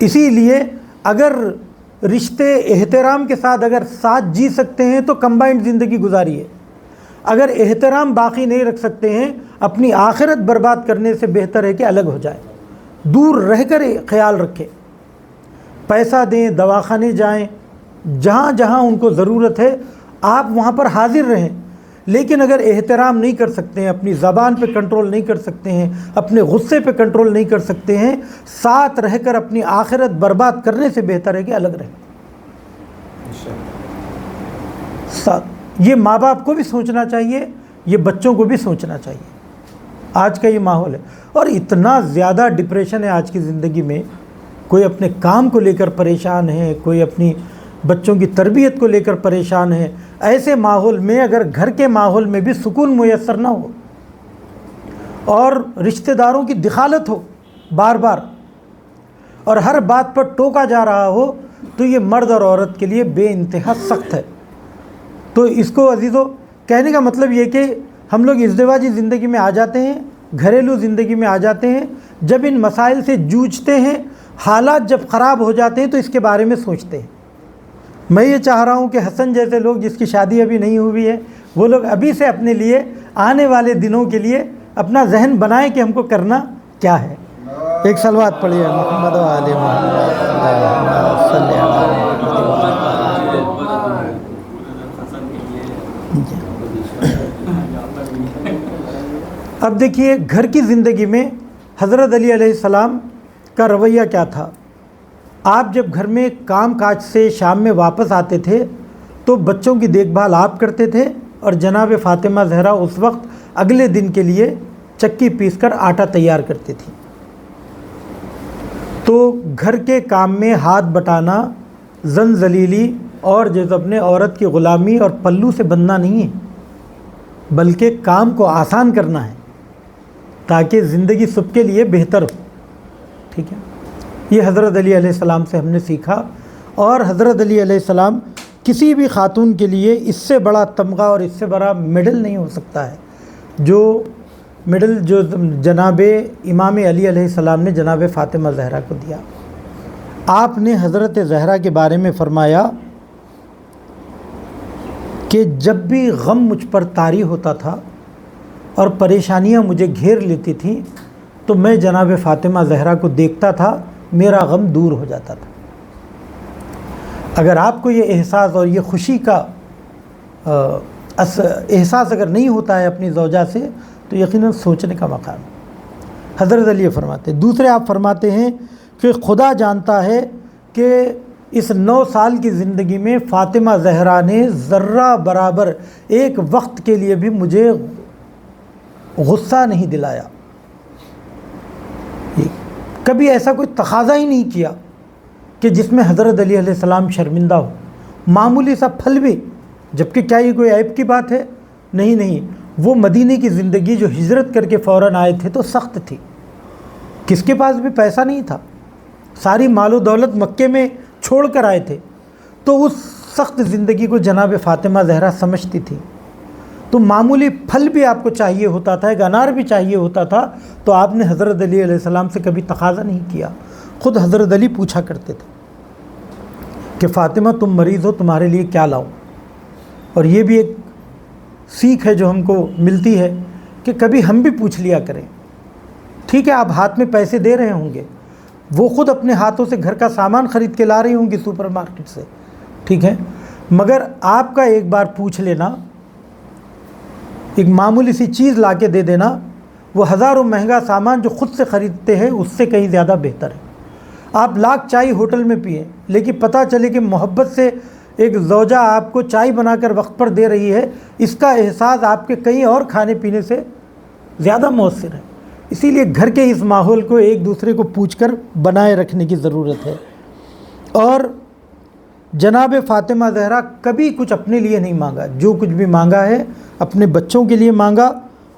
S1: اسی لیے اگر رشتے احترام کے ساتھ اگر ساتھ جی سکتے ہیں تو کمبائنڈ زندگی گزاری ہے. اگر احترام باقی نہیں رکھ سکتے ہیں, اپنی آخرت برباد کرنے سے بہتر ہے کہ الگ ہو جائیں, دور رہ کر خیال رکھیں, پیسہ دیں, دواخانے جائیں, جہاں جہاں ان کو ضرورت ہے آپ وہاں پر حاضر رہیں. لیکن اگر احترام نہیں کر سکتے ہیں, اپنی زبان پہ کنٹرول نہیں کر سکتے ہیں, اپنے غصے پہ کنٹرول نہیں کر سکتے ہیں, ساتھ رہ کر اپنی آخرت برباد کرنے سے بہتر ہے کہ الگ رہیں. یہ ماں باپ کو بھی سوچنا چاہیے, یہ بچوں کو بھی سوچنا چاہیے. آج کا یہ ماحول ہے, اور اتنا زیادہ ڈپریشن ہے آج کی زندگی میں. کوئی اپنے کام کو لے کر پریشان ہے, کوئی اپنی بچوں کی تربیت کو لے کر پریشان ہے. ایسے ماحول میں اگر گھر کے ماحول میں بھی سکون میسر نہ ہو اور رشتہ داروں کی دخالت ہو بار بار, اور ہر بات پر ٹوکا جا رہا ہو تو یہ مرد اور عورت کے لیے بے انتہا سخت ہے۔ تو اس کو عزیزو کہنے کا مطلب یہ کہ ہم لوگ ازدواجی زندگی میں آ جاتے ہیں، گھریلو زندگی میں آ جاتے ہیں، جب ان مسائل سے جوجھتے ہیں، حالات جب خراب ہو جاتے ہیں تو اس کے بارے میں سوچتے ہیں۔ میں یہ چاہ رہا ہوں کہ حسن جیسے لوگ جس کی شادی ابھی نہیں ہوئی ہے وہ لوگ ابھی سے اپنے لیے آنے والے دنوں کے لیے اپنا ذہن بنائیں کہ ہم کو کرنا کیا ہے۔ ایک صلوات پڑھیے محمد و آل محمد اللہم صلی علی محمد۔ اب دیکھیے گھر کی زندگی میں حضرت علی علیہ السلام کا رویہ کیا تھا۔ آپ جب گھر میں کام کاج سے شام میں واپس آتے تھے تو بچوں کی دیکھ بھال آپ کرتے تھے اور جناب فاطمہ زہرا اس وقت اگلے دن کے لیے چکی پیس کر آٹا تیار کرتی تھی۔ تو گھر کے کام میں ہاتھ بٹانا زن ذلیلی اور جیسے اپنے عورت کی غلامی اور پلو سے بندھنا نہیں ہے، بلکہ کام کو آسان کرنا ہے تاکہ زندگی سب کے لیے بہتر ہو۔ ٹھیک ہے، یہ حضرت علی علیہ السلام سے ہم نے سیکھا، اور حضرت علی علیہ السلام کسی بھی خاتون کے لیے اس سے بڑا تمغہ اور اس سے بڑا میڈل نہیں ہو سکتا ہے جو میڈل جو جناب امام علی علیہ السلام نے جناب فاطمہ زہرا کو دیا۔ آپ نے حضرت زہرا کے بارے میں فرمایا کہ جب بھی غم مجھ پر طاری ہوتا تھا اور پریشانیاں مجھے گھیر لیتی تھیں تو میں جناب فاطمہ زہرا کو دیکھتا تھا، میرا غم دور ہو جاتا تھا۔ اگر آپ کو یہ احساس اور یہ خوشی کا احساس اگر نہیں ہوتا ہے اپنی زوجہ سے تو یقیناً سوچنے کا مقام ہے۔ حضرت علی فرماتے ہیں، دوسرے آپ فرماتے ہیں کہ خدا جانتا ہے کہ اس 9 سال کی زندگی میں فاطمہ زہرا نے ذرہ برابر ایک وقت کے لیے بھی مجھے غصہ نہیں دلایا، کبھی ایسا کوئی تقاضا ہی نہیں کیا کہ جس میں حضرت علی علیہ السلام شرمندہ ہو، معمولی سا پھل بھی، جبکہ کیا یہ کوئی عیب کی بات ہے؟ نہیں، وہ مدینے کی زندگی جو ہجرت کر کے فوراً آئے تھے تو سخت تھی، کس کے پاس بھی پیسہ نہیں تھا، ساری مال و دولت مکے میں چھوڑ کر آئے تھے، تو اس سخت زندگی کو جناب فاطمہ زہرا سمجھتی تھی۔ تو معمولی پھل بھی آپ کو چاہیے ہوتا تھا، ایک انار بھی چاہیے ہوتا تھا تو آپ نے حضرت علی علیہ السلام سے کبھی تقاضا نہیں کیا۔ خود حضرت علی پوچھا کرتے تھے کہ فاطمہ تم مریض ہو، تمہارے لیے کیا لاؤں؟ اور یہ بھی ایک سیکھ ہے جو ہم کو ملتی ہے کہ کبھی ہم بھی پوچھ لیا کریں۔ ٹھیک ہے، آپ ہاتھ میں پیسے دے رہے ہوں گے، وہ خود اپنے ہاتھوں سے گھر کا سامان خرید کے لا رہی ہوں گی سپر مارکیٹ سے، ٹھیک ہے، مگر آپ کا ایک بار پوچھ لینا، ایک معمولی سی چیز لا کے دے دینا، وہ ہزاروں مہنگا سامان جو خود سے خریدتے ہیں اس سے کہیں زیادہ بہتر ہے۔ آپ لاکھ چائے ہوٹل میں پئیں لیکن پتہ چلے کہ محبت سے ایک زوجہ آپ کو چائے بنا کر وقت پر دے رہی ہے، اس کا احساس آپ کے کہیں اور کھانے پینے سے زیادہ مؤثر ہے۔ اسی لیے گھر کے اس ماحول کو ایک دوسرے کو پوچھ کر بنائے رکھنے کی ضرورت ہے۔ اور جناب فاطمہ زہرا کبھی کچھ اپنے لیے نہیں مانگا، جو کچھ بھی مانگا ہے اپنے بچوں کے لیے مانگا،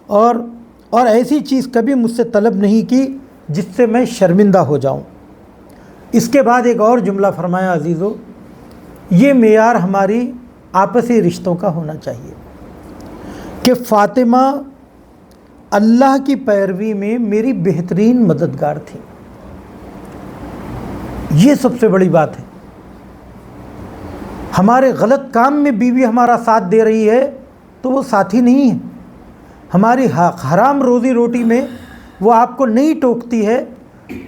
S1: اور ایسی چیز کبھی مجھ سے طلب نہیں کی جس سے میں شرمندہ ہو جاؤں۔ اس کے بعد ایک اور جملہ فرمایا عزیزو، یہ معیار ہماری آپسی رشتوں کا ہونا چاہیے کہ فاطمہ اللہ کی پیروی میں میری بہترین مددگار تھی۔ یہ سب سے بڑی بات ہے۔ ہمارے غلط کام میں بیوی ہمارا ساتھ دے رہی ہے تو وہ ساتھی نہیں ہے، ہماری حرام روزی روٹی میں وہ آپ کو نہیں ٹوکتی ہے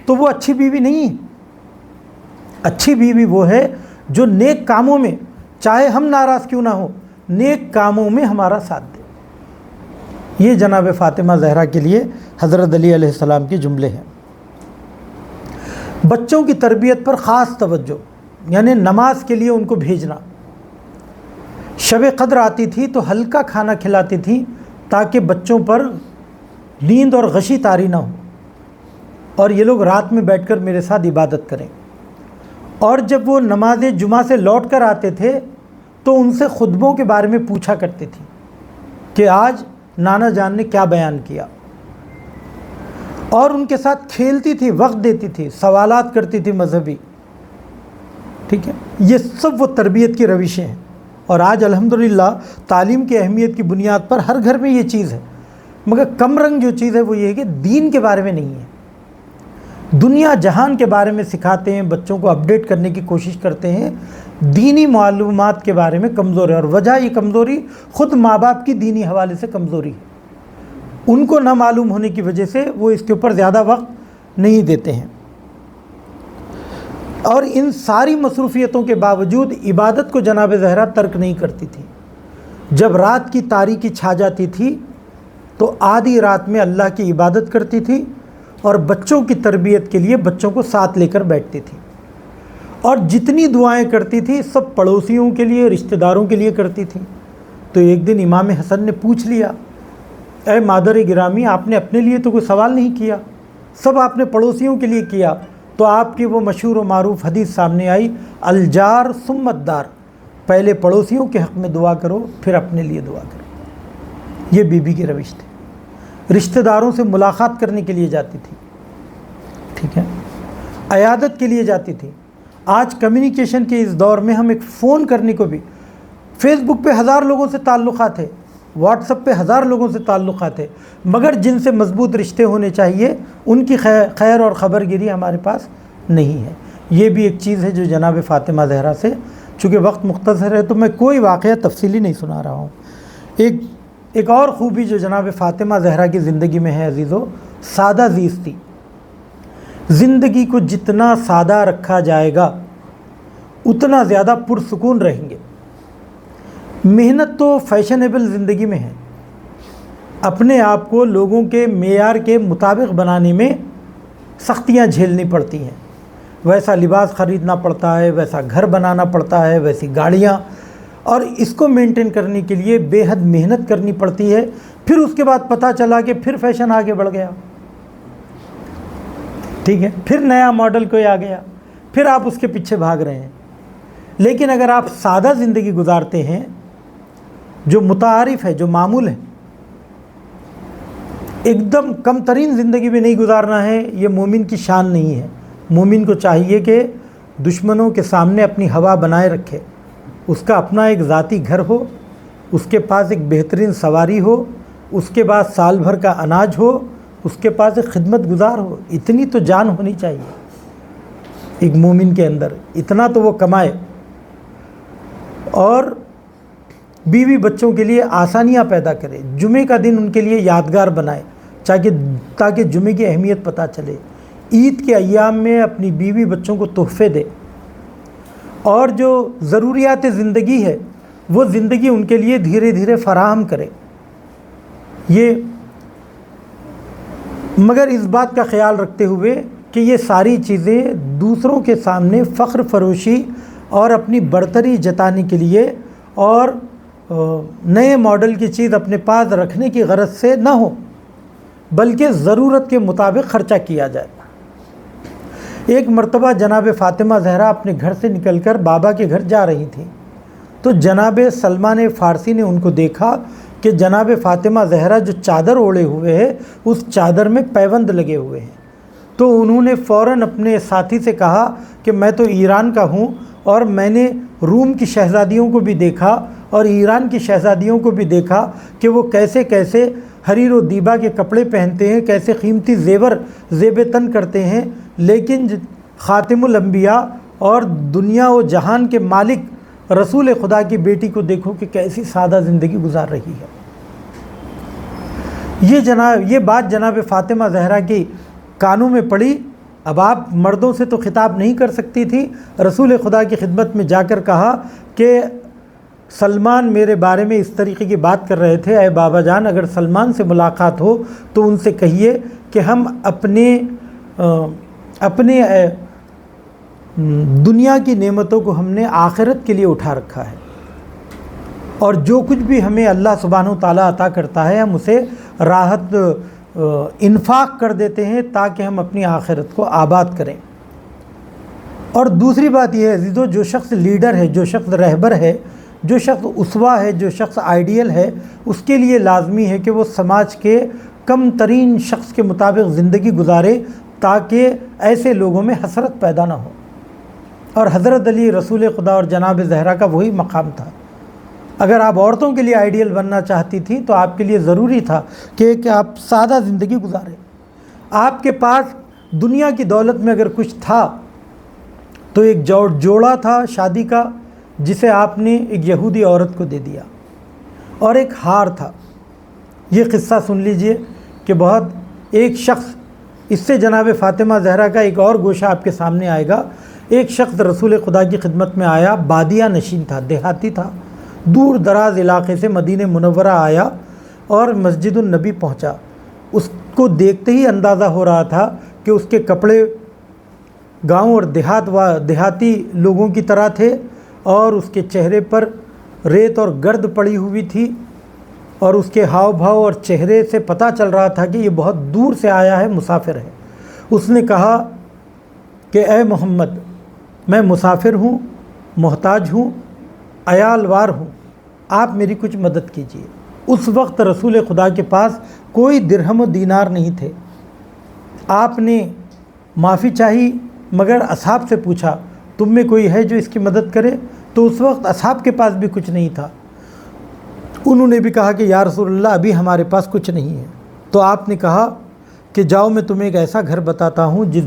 S1: تو وہ اچھی بیوی نہیں ہے۔ اچھی بیوی وہ ہے جو نیک کاموں میں، چاہے ہم ناراض کیوں نہ ہو، نیک کاموں میں ہمارا ساتھ دے۔ یہ جناب فاطمہ زہرا کے لیے حضرت علی علیہ السلام کے جملے ہیں۔ بچوں کی تربیت پر خاص توجہ، یعنی نماز کے لیے ان کو بھیجنا۔ شب قدر آتی تھی تو ہلکا کھانا کھلاتی تھی تاکہ بچوں پر نیند اور غشی طاری نہ ہو اور یہ لوگ رات میں بیٹھ کر میرے ساتھ عبادت کریں۔ اور جب وہ نماز جمعہ سے لوٹ کر آتے تھے تو ان سے خطبوں کے بارے میں پوچھا کرتی تھی کہ آج نانا جان نے کیا بیان کیا۔ اور ان کے ساتھ کھیلتی تھی، وقت دیتی تھی، سوالات کرتی تھی مذہبی، ٹھیک ہے. یہ سب وہ تربیت کی روشیں ہیں. اور آج الحمدللہ تعلیم کی اہمیت کی بنیاد پر ہر گھر میں یہ چیز ہے، مگر کم رنگ جو چیز ہے وہ یہ ہے کہ دین کے بارے میں نہیں ہے. دنیا جہان کے بارے میں سکھاتے ہیں، بچوں کو اپڈیٹ کرنے کی کوشش کرتے ہیں، دینی معلومات کے بارے میں کمزور ہے. اور وجہ یہ کمزوری خود ماں باپ کی دینی حوالے سے کمزوری ہے. ان کو نہ معلوم ہونے کی وجہ سے وہ اس کے اوپر زیادہ وقت نہیں دیتے ہیں. اور ان ساری مصروفیتوں کے باوجود عبادت کو جناب زہرا ترک نہیں کرتی تھی. جب رات کی تاریکی چھا جاتی تھی تو آدھی رات میں اللہ کی عبادت کرتی تھی اور بچوں کی تربیت کے لیے بچوں کو ساتھ لے کر بیٹھتی تھی. اور جتنی دعائیں کرتی تھی سب پڑوسیوں کے لیے، رشتہ داروں کے لیے کرتی تھی. تو ایک دن امام حسن نے پوچھ لیا، اے مادر گرامی، آپ نے اپنے لیے تو کوئی سوال نہیں کیا، سب آپ نے پڑوسیوں کے لیے کیا. تو آپ کی وہ مشہور و معروف حدیث سامنے آئی، الجار ثم الدار، پہلے پڑوسیوں کے حق میں دعا کرو پھر اپنے لیے دعا کرو. یہ بی بی کی روش تھی. رشتہ داروں سے ملاقات کرنے کے لیے جاتی تھی، ٹھیک ہے، عیادت کے لیے جاتی تھی. آج کمیونیکیشن کے اس دور میں ہم ایک فون کرنے کو بھی، فیس بک پہ 1000 لوگوں سے تعلقات ہے، واٹس ایپ پہ 1000 لوگوں سے تعلقات ہے، مگر جن سے مضبوط رشتے ہونے چاہیے ان کی خیر اور خبر گیری ہمارے پاس نہیں ہے. یہ بھی ایک چیز ہے جو جناب فاطمہ زہرا سے، چونکہ وقت مختصر ہے تو میں کوئی واقعہ تفصیلی نہیں سنا رہا ہوں. ایک اور خوبی جو جناب فاطمہ زہرا کی زندگی میں ہے عزیزو، سادہ زیستی. زندگی کو جتنا سادہ رکھا جائے گا اتنا زیادہ پرسکون رہیں گے. محنت تو فیشنیبل زندگی میں ہے، اپنے آپ کو لوگوں کے معیار کے مطابق بنانے میں سختیاں جھیلنی پڑتی ہیں. ویسا لباس خریدنا پڑتا ہے، ویسا گھر بنانا پڑتا ہے، ویسی گاڑیاں، اور اس کو مینٹین کرنے کے لیے بے حد محنت کرنی پڑتی ہے. پھر اس کے بعد پتہ چلا کہ پھر فیشن آگے بڑھ گیا، ٹھیک ہے، پھر نیا ماڈل کوئی آ گیا، پھر آپ اس کے پیچھے بھاگ رہے ہیں. لیکن اگر آپ سادہ زندگی گزارتے ہیں، جو متعارف ہے، جو معمول ہے، ایک دم کم ترین زندگی بھی نہیں گزارنا ہے، یہ مومن کی شان نہیں ہے. مومن کو چاہیے کہ دشمنوں کے سامنے اپنی ہوا بنائے رکھے، اس کا اپنا ایک ذاتی گھر ہو، اس کے پاس ایک بہترین سواری ہو، اس کے بعد سال بھر کا اناج ہو، اس کے پاس ایک خدمت گزار ہو. اتنی تو جان ہونی چاہیے ایک مومن کے اندر، اتنا تو وہ کمائے. اور بیوی بچوں کے لیے آسانیاں پیدا کرے، جمعے کا دن ان کے لیے یادگار بنائے تاکہ جمعے کی اہمیت پتہ چلے. عید کے ایام میں اپنی بیوی بچوں کو تحفے دے، اور جو ضروریات زندگی ہے وہ زندگی ان کے لیے دھیرے دھیرے فراہم کرے. یہ مگر اس بات کا خیال رکھتے ہوئے کہ یہ ساری چیزیں دوسروں کے سامنے فخر فروشی اور اپنی برتری جتانے کے لیے اور نئے ماڈل کی چیز اپنے پاس رکھنے کی غرض سے نہ ہو، بلکہ ضرورت کے مطابق خرچہ کیا جائے. ایک مرتبہ جناب فاطمہ زہرا اپنے گھر سے نکل کر بابا کے گھر جا رہی تھیں تو جناب سلمان فارسی نے ان کو دیکھا کہ جناب فاطمہ زہرا جو چادر اوڑھے ہوئے ہیں اس چادر میں پیوند لگے ہوئے ہیں. تو انہوں نے فوراً اپنے ساتھی سے کہا کہ میں تو ایران کا ہوں اور میں نے روم کی شہزادیوں کو بھی دیکھا اور ایران کی شہزادیوں کو بھی دیکھا کہ وہ کیسے کیسے حریر و دیبا کے کپڑے پہنتے ہیں، کیسے قیمتی زیور زیب تن کرتے ہیں، لیکن خاتم الانبیاء اور دنیا و جہان کے مالک رسول خدا کی بیٹی کو دیکھو کہ کیسی سادہ زندگی گزار رہی ہے. یہ بات جناب فاطمہ زہرا کی کانوں میں پڑی. اب آپ مردوں سے تو خطاب نہیں کر سکتی تھی، رسول خدا کی خدمت میں جا کر کہا کہ سلمان میرے بارے میں اس طریقے کی بات کر رہے تھے، اے بابا جان اگر سلمان سے ملاقات ہو تو ان سے کہیے کہ ہم اپنے دنیا کی نعمتوں کو ہم نے آخرت کے لیے اٹھا رکھا ہے، اور جو کچھ بھی ہمیں اللہ سبحانہ و تعالیٰ عطا کرتا ہے ہم اسے راحت انفاق کر دیتے ہیں تاکہ ہم اپنی آخرت کو آباد کریں. اور دوسری بات یہ ہے عزیزو، جو شخص لیڈر ہے، جو شخص رہبر ہے، جو شخص اسوہ ہے، جو شخص آئیڈیل ہے، اس کے لیے لازمی ہے کہ وہ سماج کے کم ترین شخص کے مطابق زندگی گزارے تاکہ ایسے لوگوں میں حسرت پیدا نہ ہو۔ اور حضرت علی رسول خدا اور جناب زہرا کا وہی مقام تھا۔ اگر آپ عورتوں کے لیے آئیڈیل بننا چاہتی تھی تو آپ کے لیے ضروری تھا کہ آپ سادہ زندگی گزاریں۔ آپ کے پاس دنیا کی دولت میں اگر کچھ تھا تو ایک جوڑا تھا شادی کا، جسے آپ نے ایک یہودی عورت کو دے دیا، اور ایک ہار تھا۔ یہ قصہ سن لیجئے کہ ایک شخص، اس سے جناب فاطمہ زہرا کا ایک اور گوشہ آپ کے سامنے آئے گا۔ ایک شخص رسول خدا کی خدمت میں آیا، بادیہ نشین تھا، دیہاتی تھا، دور دراز علاقے سے مدینہ منورہ آیا اور مسجد النبی پہنچا۔ اس کو دیکھتے ہی اندازہ ہو رہا تھا کہ اس کے کپڑے گاؤں اور دیہاتی لوگوں کی طرح تھے، اور اس کے چہرے پر ریت اور گرد پڑی ہوئی تھی، اور اس کے ہاؤ بھاؤ اور چہرے سے پتہ چل رہا تھا کہ یہ بہت دور سے آیا ہے، مسافر ہے۔ اس نے کہا کہ اے محمد، میں مسافر ہوں، محتاج ہوں، عیال وار ہوں، آپ میری کچھ مدد کیجیے۔ اس وقت رسول خدا کے پاس کوئی درہم و دینار نہیں تھے۔ آپ نے معافی چاہی، مگر اصحاب سے پوچھا تم میں کوئی ہے جو اس کی مدد کرے؟ تو اس وقت اصحاب کے پاس بھی کچھ نہیں تھا۔ انہوں نے بھی کہا کہ یا رسول اللہ، ابھی ہمارے پاس کچھ نہیں ہے۔ تو آپ نے کہا کہ جاؤ، میں تمہیں ایک ایسا گھر بتاتا ہوں جس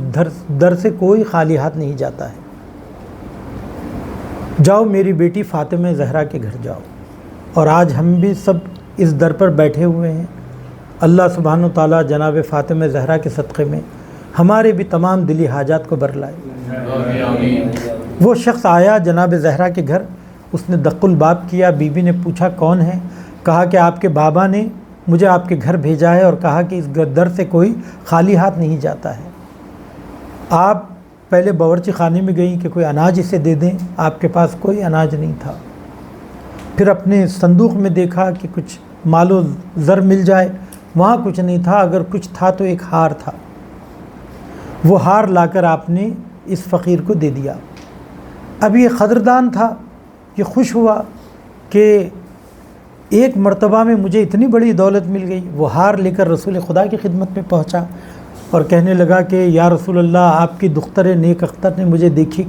S1: در سے کوئی خالی ہاتھ نہیں جاتا ہے۔ جاؤ، میری بیٹی فاطمہ زہرا کے گھر جاؤ۔ اور آج ہم بھی سب اس در پر بیٹھے ہوئے ہیں۔ اللہ سبحانہ و تعالیٰ جناب فاطمہ زہرا کے صدقے میں ہمارے بھی تمام دلی حاجات کو برلائے۔ وہ شخص آیا جناب زہرا کے گھر، اس نے دق الباب کیا۔ بی بی نے پوچھا کون ہے؟ کہا کہ آپ کے بابا نے مجھے آپ کے گھر بھیجا ہے اور کہا کہ اس در سے کوئی خالی ہاتھ نہیں جاتا ہے۔ آپ پہلے باورچی خانے میں گئیں کہ کوئی اناج اسے دے دیں، آپ کے پاس کوئی اناج نہیں تھا۔ پھر اپنے صندوق میں دیکھا کہ کچھ مال و زر مل جائے، وہاں کچھ نہیں تھا۔ اگر کچھ تھا تو ایک ہار تھا۔ وہ ہار لا کر آپ نے اس فقیر کو دے دیا۔ اب یہ قدردان تھا، یہ خوش ہوا کہ ایک مرتبہ میں مجھے اتنی بڑی دولت مل گئی۔ وہ ہار لے کر رسول خدا کی خدمت میں پہنچا اور کہنے لگا کہ یا رسول اللہ، آپ کی دختر نیک اختر نے مجھے دیکھی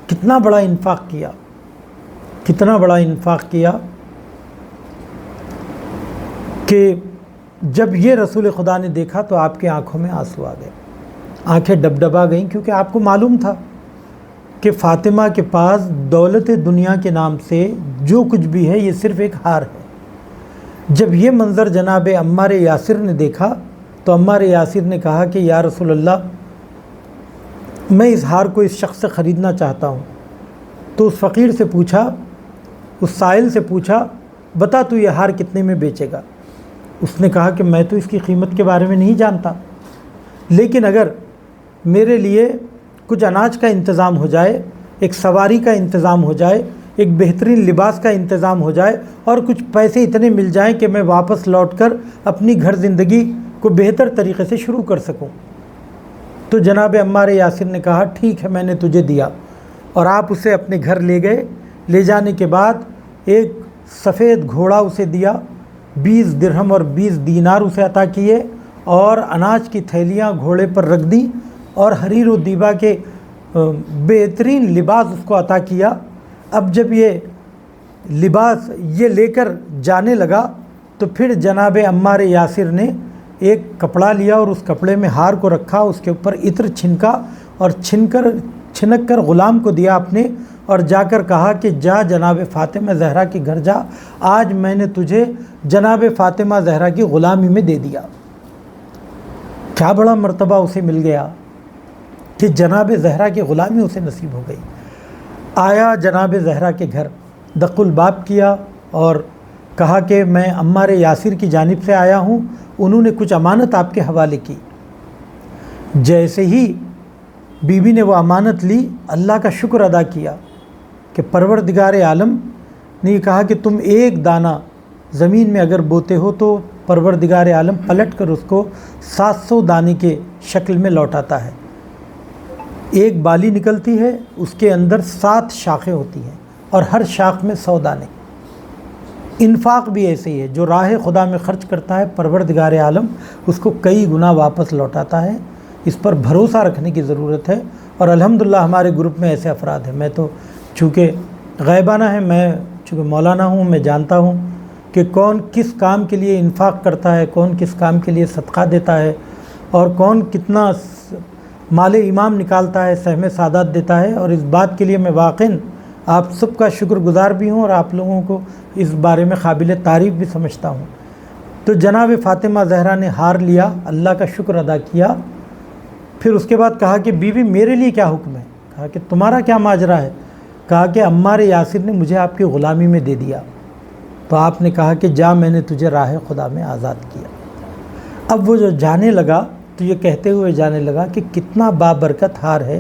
S1: کتنا بڑا انفاق کیا کہ جب یہ رسول خدا نے دیکھا تو آپ کی آنکھوں میں آنسو آ گئے، آنکھیں ڈبڈبا گئیں، کیونکہ آپ کو معلوم تھا کہ فاطمہ کے پاس دولت دنیا کے نام سے جو کچھ بھی ہے یہ صرف ایک ہار ہے۔ جب یہ منظر جناب عمار یاسر نے دیکھا تو عمار یاسر نے کہا کہ یا رسول اللہ، میں اس ہار کو اس شخص سے خریدنا چاہتا ہوں۔ تو اس فقیر سے پوچھا، اس سائل سے پوچھا، بتا تو یہ ہار کتنے میں بیچے گا؟ اس نے کہا کہ میں تو اس کی قیمت کے بارے میں نہیں جانتا، لیکن اگر میرے لیے کچھ اناج کا انتظام ہو جائے، ایک سواری کا انتظام ہو جائے، ایک بہترین لباس کا انتظام ہو جائے، اور کچھ پیسے اتنے مل جائیں کہ میں واپس لوٹ کر اپنی گھر زندگی کو بہتر طریقے سے شروع کر سکوں۔ تو جناب عمار یاسر نے کہا ٹھیک ہے، میں نے تجھے دیا۔ اور آپ اسے اپنے گھر لے گئے۔ لے جانے کے بعد ایک سفید گھوڑا اسے دیا، 20 درہم اور 20 دینار اسے عطا کیے، اور اناج کی تھیلیاں گھوڑے پر رکھ دیں، اور حریر و دیبا کے بہترین لباس اس کو عطا کیا۔ اب جب یہ لباس یہ لے کر جانے لگا تو پھر جناب عمار یاسر نے ایک کپڑا لیا اور اس کپڑے میں ہار کو رکھا، اس کے اوپر عطر چھنکا اور چھنک کر غلام کو دیا اپنے، اور جا کر کہا کہ جا جناب فاطمہ زہرا کے گھر جا، آج میں نے تجھے جناب فاطمہ زہرا کی غلامی میں دے دیا۔ کیا بڑا مرتبہ اسے مل گیا کہ جناب زہرا کی غلامی اسے نصیب ہو گئی۔ آیا جناب زہرا کے گھر، دق الباب کیا اور کہا کہ میں عمار یاسر کی جانب سے آیا ہوں، انہوں نے کچھ امانت آپ کے حوالے کی۔ جیسے ہی بی بی نے وہ امانت لی، اللہ کا شکر ادا کیا کہ پروردگار عالم نے یہ کہا کہ تم ایک دانہ زمین میں اگر بوتے ہو تو پروردگار عالم پلٹ کر اس کو 700 دانے کے شکل میں لوٹاتا ہے۔ ایک بالی نکلتی ہے، اس کے اندر 7 شاخیں ہوتی ہیں، اور ہر شاخ میں 100 دانے۔ انفاق بھی ایسے ہی ہے، جو راہ خدا میں خرچ کرتا ہے پروردگار عالم اس کو کئی گنا واپس لوٹاتا ہے۔ اس پر بھروسہ رکھنے کی ضرورت ہے، اور الحمدللہ ہمارے گروپ میں ایسے افراد ہیں۔ میں تو چونکہ غیبانہ ہے، میں چونکہ مولانا ہوں، میں جانتا ہوں کہ کون کس کام کے لیے انفاق کرتا ہے، کون کس کام کے لیے صدقہ دیتا ہے، اور کون کتنا مال امام نکالتا ہے، سہم سعادت دیتا ہے۔ اور اس بات کے لیے میں واقعاً آپ سب کا شکر گزار بھی ہوں، اور آپ لوگوں کو اس بارے میں قابل تعریف بھی سمجھتا ہوں۔ تو جناب فاطمہ زہرا نے ہار لیا، اللہ کا شکر ادا کیا، پھر اس کے بعد کہا کہ بیوی میرے لیے کیا حکم ہے؟ کہا کہ تمہارا کیا ماجرا ہے؟ کہا کہ عمار یاسر نے مجھے آپ کی غلامی میں دے دیا۔ تو آپ نے کہا کہ جا، میں نے تجھے راہ خدا میں آزاد کیا۔ اب وہ جو جانے لگا تو یہ کہتے ہوئے جانے لگا کہ کتنا بابرکت ہار ہے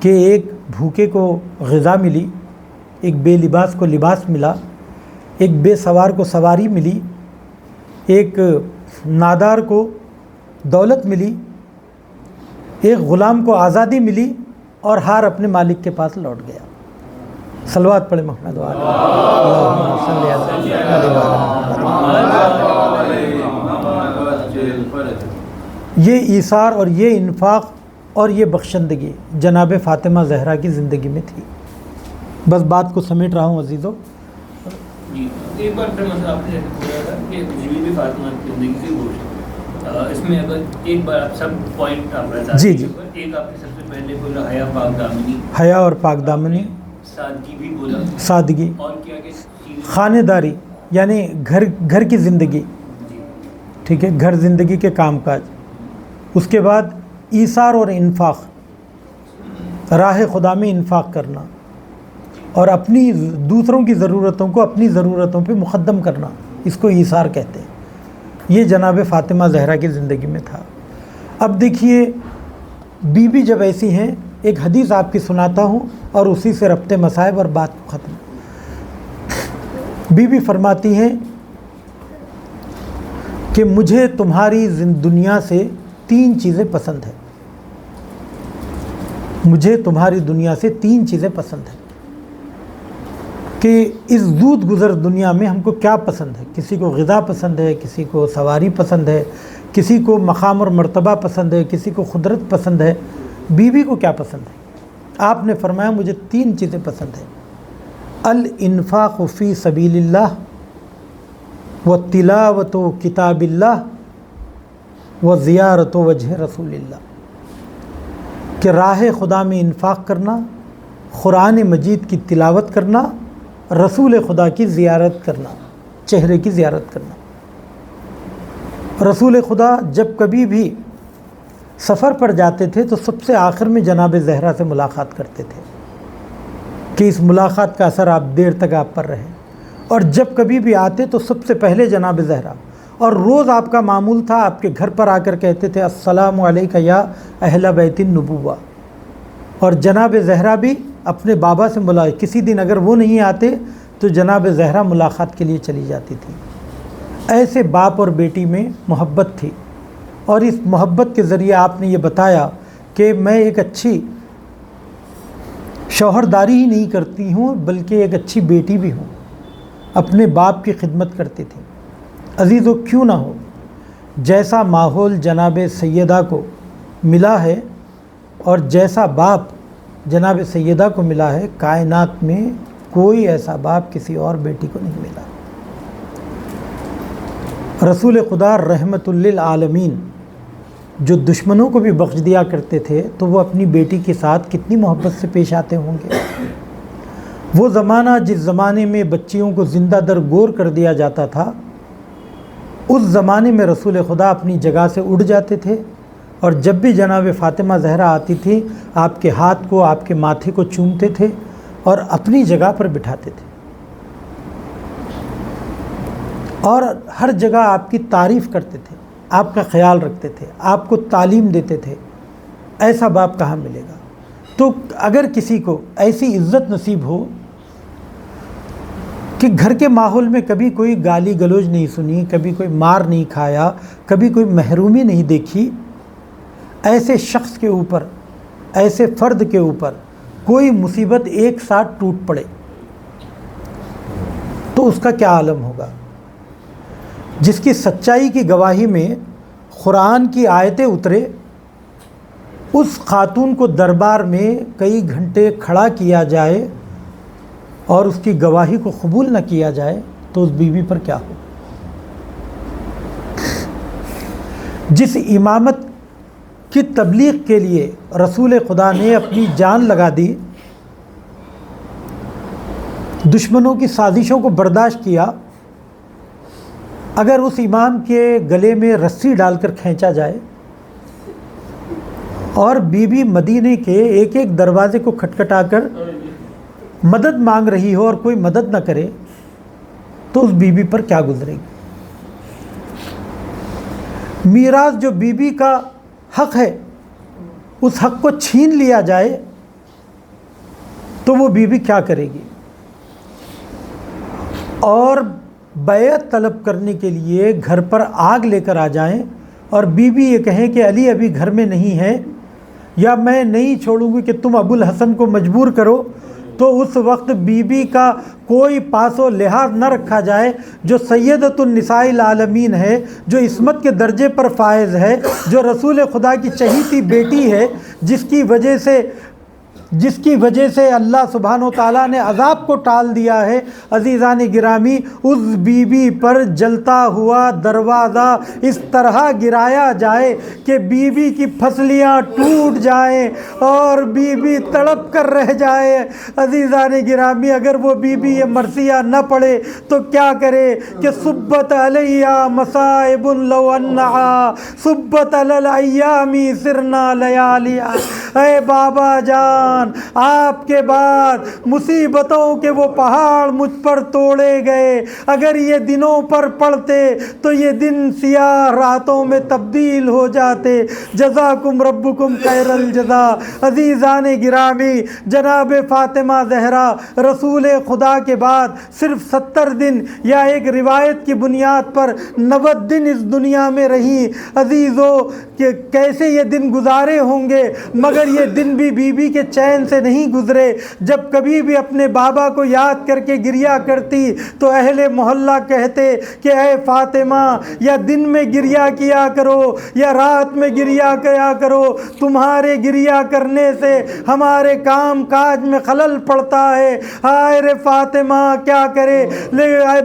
S1: کہ ایک بھوکے کو غذا ملی، ایک بے لباس کو لباس ملا، ایک بے سوار کو سواری ملی، ایک نادار کو دولت ملی، ایک غلام کو آزادی ملی، اور ہار اپنے مالک کے پاس لوٹ گیا۔ صلوات پڑھیں محمد و آلہ اللہم صلی علی محمد۔ یہ ایثار اور یہ انفاق اور یہ بخشندگی جناب فاطمہ زہرا کی زندگی میں تھی۔ بس بات کو سمیٹ رہا ہوں عزیزو۔
S2: جی ایک بار پھر مثلا آپ نے بولا تھا کہ بیوی فاطمہ کی زندگی سے گوشت، اس میں اگر ایک بار آپ سب پوائنٹ آپ بتا
S1: جی
S2: جی، ایک آپ نے سب سے پہلے بولا حیا پاک دامنی،
S1: حیا اور پاک دامنی،
S2: سادگی بھی بولا،
S1: سادگی،
S2: اور کیا کہ
S1: خانہ داری یعنی گھر کی زندگی، ٹھیک ہے، گھر زندگی کے کام کاج۔ اس کے بعد ایثار اور انفاق، راہ خدا میں انفاق کرنا، اور اپنی دوسروں کی ضرورتوں کو اپنی ضرورتوں پہ مقدم کرنا، اس کو ایثار کہتے ہیں۔ یہ جناب فاطمہ زہرا کی زندگی میں تھا۔ اب دیکھیے بیوی جب ایسی ہیں، ایک حدیث آپ کی سناتا ہوں اور اسی سے ربط مصائب اور بات کو ختم۔ بیوی فرماتی ہیں کہ مجھے تمہاری دنیا سے 3 چیزیں پسند ہیں، مجھے تمہاری دنیا سے 3 چیزیں پسند ہیں، کہ اس زود گزر دنیا میں ہم کو کیا پسند ہے۔ کسی کو غذا پسند ہے، کسی کو سواری پسند ہے، کسی کو مقام اور مرتبہ پسند ہے، کسی کو قدرت پسند ہے، بیوی کو کیا پسند ہے؟ آپ نے فرمایا مجھے 3 چیزیں پسند ہیں، الانفاق فی سبیل اللہ، وتلاوت کتاب اللہ، وزیارت وجہ رسول اللہ، کہ راہ خدا میں انفاق کرنا، قرآن مجید کی تلاوت کرنا، رسول خدا کی زیارت کرنا، چہرے کی زیارت کرنا۔ رسول خدا جب کبھی بھی سفر پر جاتے تھے تو سب سے آخر میں جناب زہرا سے ملاقات کرتے تھے کہ اس ملاقات کا اثر آپ دیر تک آپ پر رہے، اور جب کبھی بھی آتے تو سب سے پہلے جناب زہرا، اور روز آپ کا معمول تھا آپ کے گھر پر آ کر کہتے تھے السلام علیکہ یا اہل بیت النبوہ، اور جناب زہرا بھی اپنے بابا سے کسی دن اگر وہ نہیں آتے تو جناب زہرا ملاقات کے لیے چلی جاتی تھی۔ ایسے باپ اور بیٹی میں محبت تھی، اور اس محبت کے ذریعے آپ نے یہ بتایا کہ میں ایک اچھی شوہرداری ہی نہیں کرتی ہوں بلکہ ایک اچھی بیٹی بھی ہوں، اپنے باپ کی خدمت کرتی تھی۔ عزیزو کیوں نہ ہو، جیسا ماحول جناب سیدہ کو ملا ہے اور جیسا باپ جناب سیدہ کو ملا ہے، کائنات میں کوئی ایسا باپ کسی اور بیٹی کو نہیں ملا۔ رسول خدا رحمت للعالمین جو دشمنوں کو بھی بخش دیا کرتے تھے تو وہ اپنی بیٹی کے ساتھ کتنی محبت سے پیش آتے ہوں گے۔ وہ زمانہ جس زمانے میں بچیوں کو زندہ در گور کر دیا جاتا تھا، اس زمانے میں رسول خدا اپنی جگہ سے اٹھ جاتے تھے، اور جب بھی جناب فاطمہ زہرا آتی تھی آپ کے ہاتھ کو، آپ کے ماتھے کو چومتے تھے اور اپنی جگہ پر بٹھاتے تھے، اور ہر جگہ آپ کی تعریف کرتے تھے، آپ کا خیال رکھتے تھے، آپ کو تعلیم دیتے تھے۔ ایسا باپ کہاں ملے گا؟ تو اگر کسی کو ایسی عزت نصیب ہو کہ گھر کے ماحول میں کبھی کوئی گالی گلوچ نہیں سنی، کبھی کوئی مار نہیں کھایا، کبھی کوئی محرومی نہیں دیکھی، ایسے شخص کے اوپر، ایسے فرد کے اوپر کوئی مصیبت ایک ساتھ ٹوٹ پڑے تو تو اس کا کیا عالم ہوگا؟ جس کی سچائی کی گواہی میں قرآن کی آیتیں اترے، اس خاتون کو دربار میں کئی گھنٹے کھڑا کیا جائے اور اس کی گواہی کو قبول نہ کیا جائے تو اس بیوی پر کیا ہو؟ جس امامت کی تبلیغ کے لیے رسول خدا نے اپنی جان لگا دی، دشمنوں کی سازشوں کو برداشت کیا، اگر اس امام کے گلے میں رسی ڈال کر کھینچا جائے اور بی بی مدینے کے ایک ایک دروازے کو کھٹکھٹا کر مدد مانگ رہی ہو اور کوئی مدد نہ کرے تو اس بی بی پر کیا گزرے گی؟ میراث جو بی بی کا حق ہے، اس حق کو چھین لیا جائے تو وہ بی بی کیا کرے گی؟ اور بیعت طلب کرنے کے لیے گھر پر آگ لے کر آ جائیں اور بی بی یہ کہیں کہ علی ابھی گھر میں نہیں ہے، یا میں نہیں چھوڑوں گی کہ تم ابو الحسن کو مجبور کرو، تو اس وقت بی بی کا کوئی پاس و لحاظ نہ رکھا جائے، جو سیدۃ النساء العالمین ہے، جو عصمت کے درجے پر فائز ہے، جو رسول خدا کی چہیتی بیٹی ہے، جس کی وجہ سے اللہ سبحانہ و تعالیٰ نے عذاب کو ٹال دیا ہے، عزیزان گرامی، اس بی بی پر جلتا ہوا دروازہ اس طرح گرایا جائے کہ بی بی کی پھسلیاں ٹوٹ جائیں اور بی بی تڑپ کر رہ جائے۔ عزیزان گرامی، اگر وہ بی بی یہ مرثیہ نہ پڑھے تو کیا کرے کہ صبت علیہ مصائب لو انہا صبت علی الایام سرنا لیالیا۔ اے بابا جان، آپ کے بعد مصیبتوں کے وہ پہاڑ مجھ پر توڑے گئے، اگر یہ دنوں پر پڑتے تو یہ دن سیاہ راتوں میں تبدیل ہو جاتے۔ جزاکم ربکم خیر الجزا۔ عزیزان گرامی، جناب فاطمہ زہرا رسول خدا کے بعد صرف 70 دن یا ایک روایت کی بنیاد پر 90 دن اس دنیا میں رہی۔ عزیزو، کہ کیسے یہ دن گزارے ہوں گے، مگر یہ دن بھی بی بی کے چین سے نہیں گزرے۔ جب کبھی بھی اپنے بابا کو یاد کر کے گریا کرتی تو اہل محلہ کہتے کہ اے فاطمہ، یا دن میں گریا کیا کرو یا رات میں گریا کیا کرو، تمہارے گریا کرنے سے ہمارے کام کاج میں خلل پڑتا ہے۔ ہائے رے فاطمہ، کیا کرے؟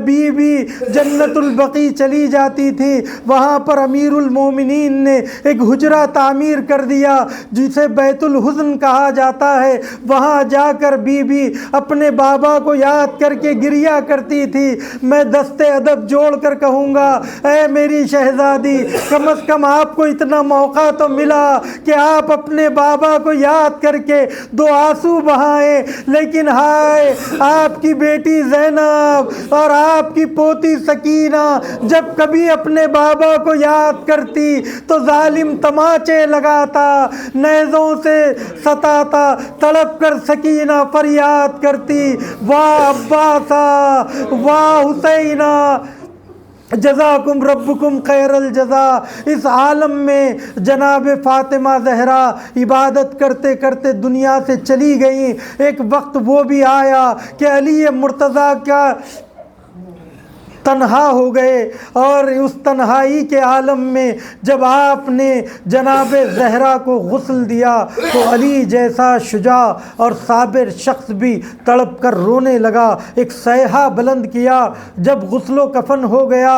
S1: بی بی جنت البقیع چلی جاتی تھی، وہاں پر امیر المومنین نے ایک حجرہ تعمیر کر دیا جسے بیت الحزن کہا جاتا ہے۔ وہاں جا کر بی بی اپنے بابا کو یاد کر کے گریا کرتی تھی۔ میں دست ادب جوڑ کر کہوں گا، اے میری شہزادی، کم از کم آپ کو اتنا موقع تو ملا کہ آپ اپنے بابا کو یاد کر کے 2 آنسو بہائیں، لیکن ہائے آپ کی بیٹی زینب اور آپ کی پوتی سکینہ جب کبھی اپنے بابا کو یاد کرتی تو ظالم تماچے لگاتا، نیزوں سے ستاتا، تڑپ کر سکینہ فریاد کرتی، واہ عباسا واہ حسینہ جزاکم ربکم خیر الجزا۔ اس عالم میں جناب فاطمہ زہرا عبادت کرتے کرتے دنیا سے چلی گئیں۔ ایک وقت وہ بھی آیا کہ علی مرتضیٰ کا تنہا ہو گئے، اور اس تنہائی کے عالم میں جب آپ نے جناب زہرا کو غسل دیا تو علی جیسا شجاع اور صابر شخص بھی تڑپ کر رونے لگا، ایک صیحہ بلند کیا۔ جب غسل و کفن ہو گیا،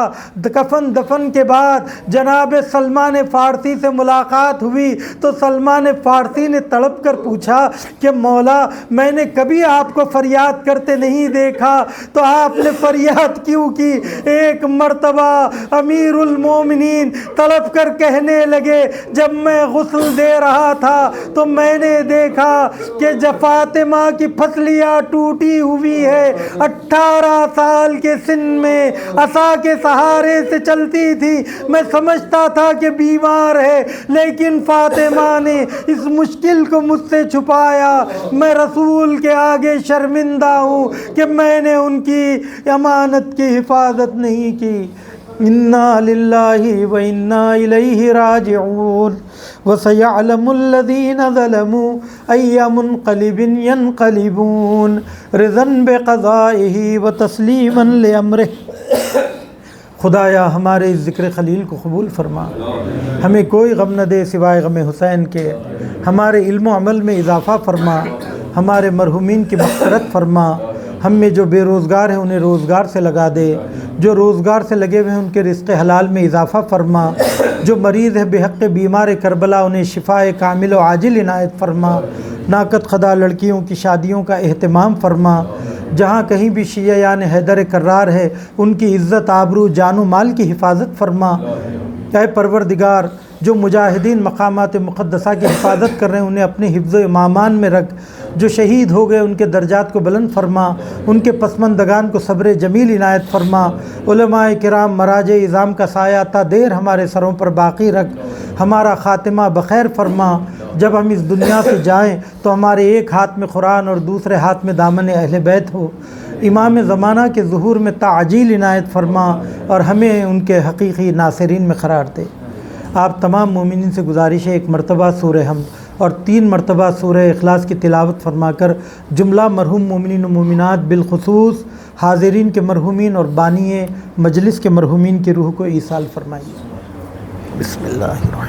S1: کفن دفن کے بعد جناب سلمان فارسی سے ملاقات ہوئی تو سلمان فارسی نے تڑپ کر پوچھا کہ مولا، میں نے کبھی آپ کو فریاد کرتے نہیں دیکھا، تو آپ نے فریاد کیوں کی؟ ایک مرتبہ امیر المومنین تڑپ کر کہنے لگے، جب میں غسل دے رہا تھا تو میں نے دیکھا کہ جب فاطمہ کی پھسلیاں ٹوٹی ہوئی ہے، 18 سال کے سن میں عصا کے سہارے سے چلتی تھی، میں سمجھتا تھا کہ بیمار ہے، لیکن فاطمہ نے اس مشکل کو مجھ سے چھپایا۔ میں رسول کے آگے شرمندہ ہوں کہ میں نے ان کی امانت کی حفاظت نہیں کی۔ انا للہ و انا الیہ راجعون وسیعلم الذین ظلموا ای منقلب ینقلبون رضا بقضائہ وتسلیما لامرہ۔ خدایا ہمارے اس ذکر خلیل کو قبول فرما، ہمیں کوئی غم نہ دے سوائے غم حسین کے، ہمارے علم و عمل میں اضافہ فرما، ہمارے مرحومین کی مغفرت فرما، ہم میں جو بے روزگار ہیں انہیں روزگار سے لگا دے، جو روزگار سے لگے ہوئے ہیں ان کے رزق حلال میں اضافہ فرما، جو مریض ہے بے حق بیمار کربلا انہیں شفاء کامل و عاجل عنایت فرما، ناقد خدا لڑکیوں کی شادیوں کا اہتمام فرما، جہاں کہیں بھی شیعیان حیدر کرار ہے ان کی عزت آبرو جان و مال کی حفاظت فرما۔ اے پروردگار جو مجاہدین مقامات مقدسہ کی حفاظت کر رہے ہیں انہیں اپنے حفظ و امامان میں رکھ، جو شہید ہو گئے ان کے درجات کو بلند فرما، ان کے پسماندگان کو صبر جمیل عنایت فرما، علماء کرام مراجع اعظام کا سایہ تا دیر ہمارے سروں پر باقی رکھ، ہمارا خاتمہ بخیر فرما، جب ہم اس دنیا سے جائیں تو ہمارے ایک ہاتھ میں قرآن اور دوسرے ہاتھ میں دامن اہل بیت ہو، امام زمانہ کے ظہور میں تعجیل عنایت فرما اور ہمیں ان کے حقیقی ناصرین میں قرار دے۔ آپ تمام مومنین سے گزارش ہے ایک مرتبہ سورہ حمد اور 3 مرتبہ سورہ اخلاص کی تلاوت فرما کر جملہ مرحوم مومنین و مومنات بالخصوص حاضرین کے مرحومین اور بانی مجلس کے مرحومین کی روح کو ایصال فرمائیے۔ بسم اللہ الرحمن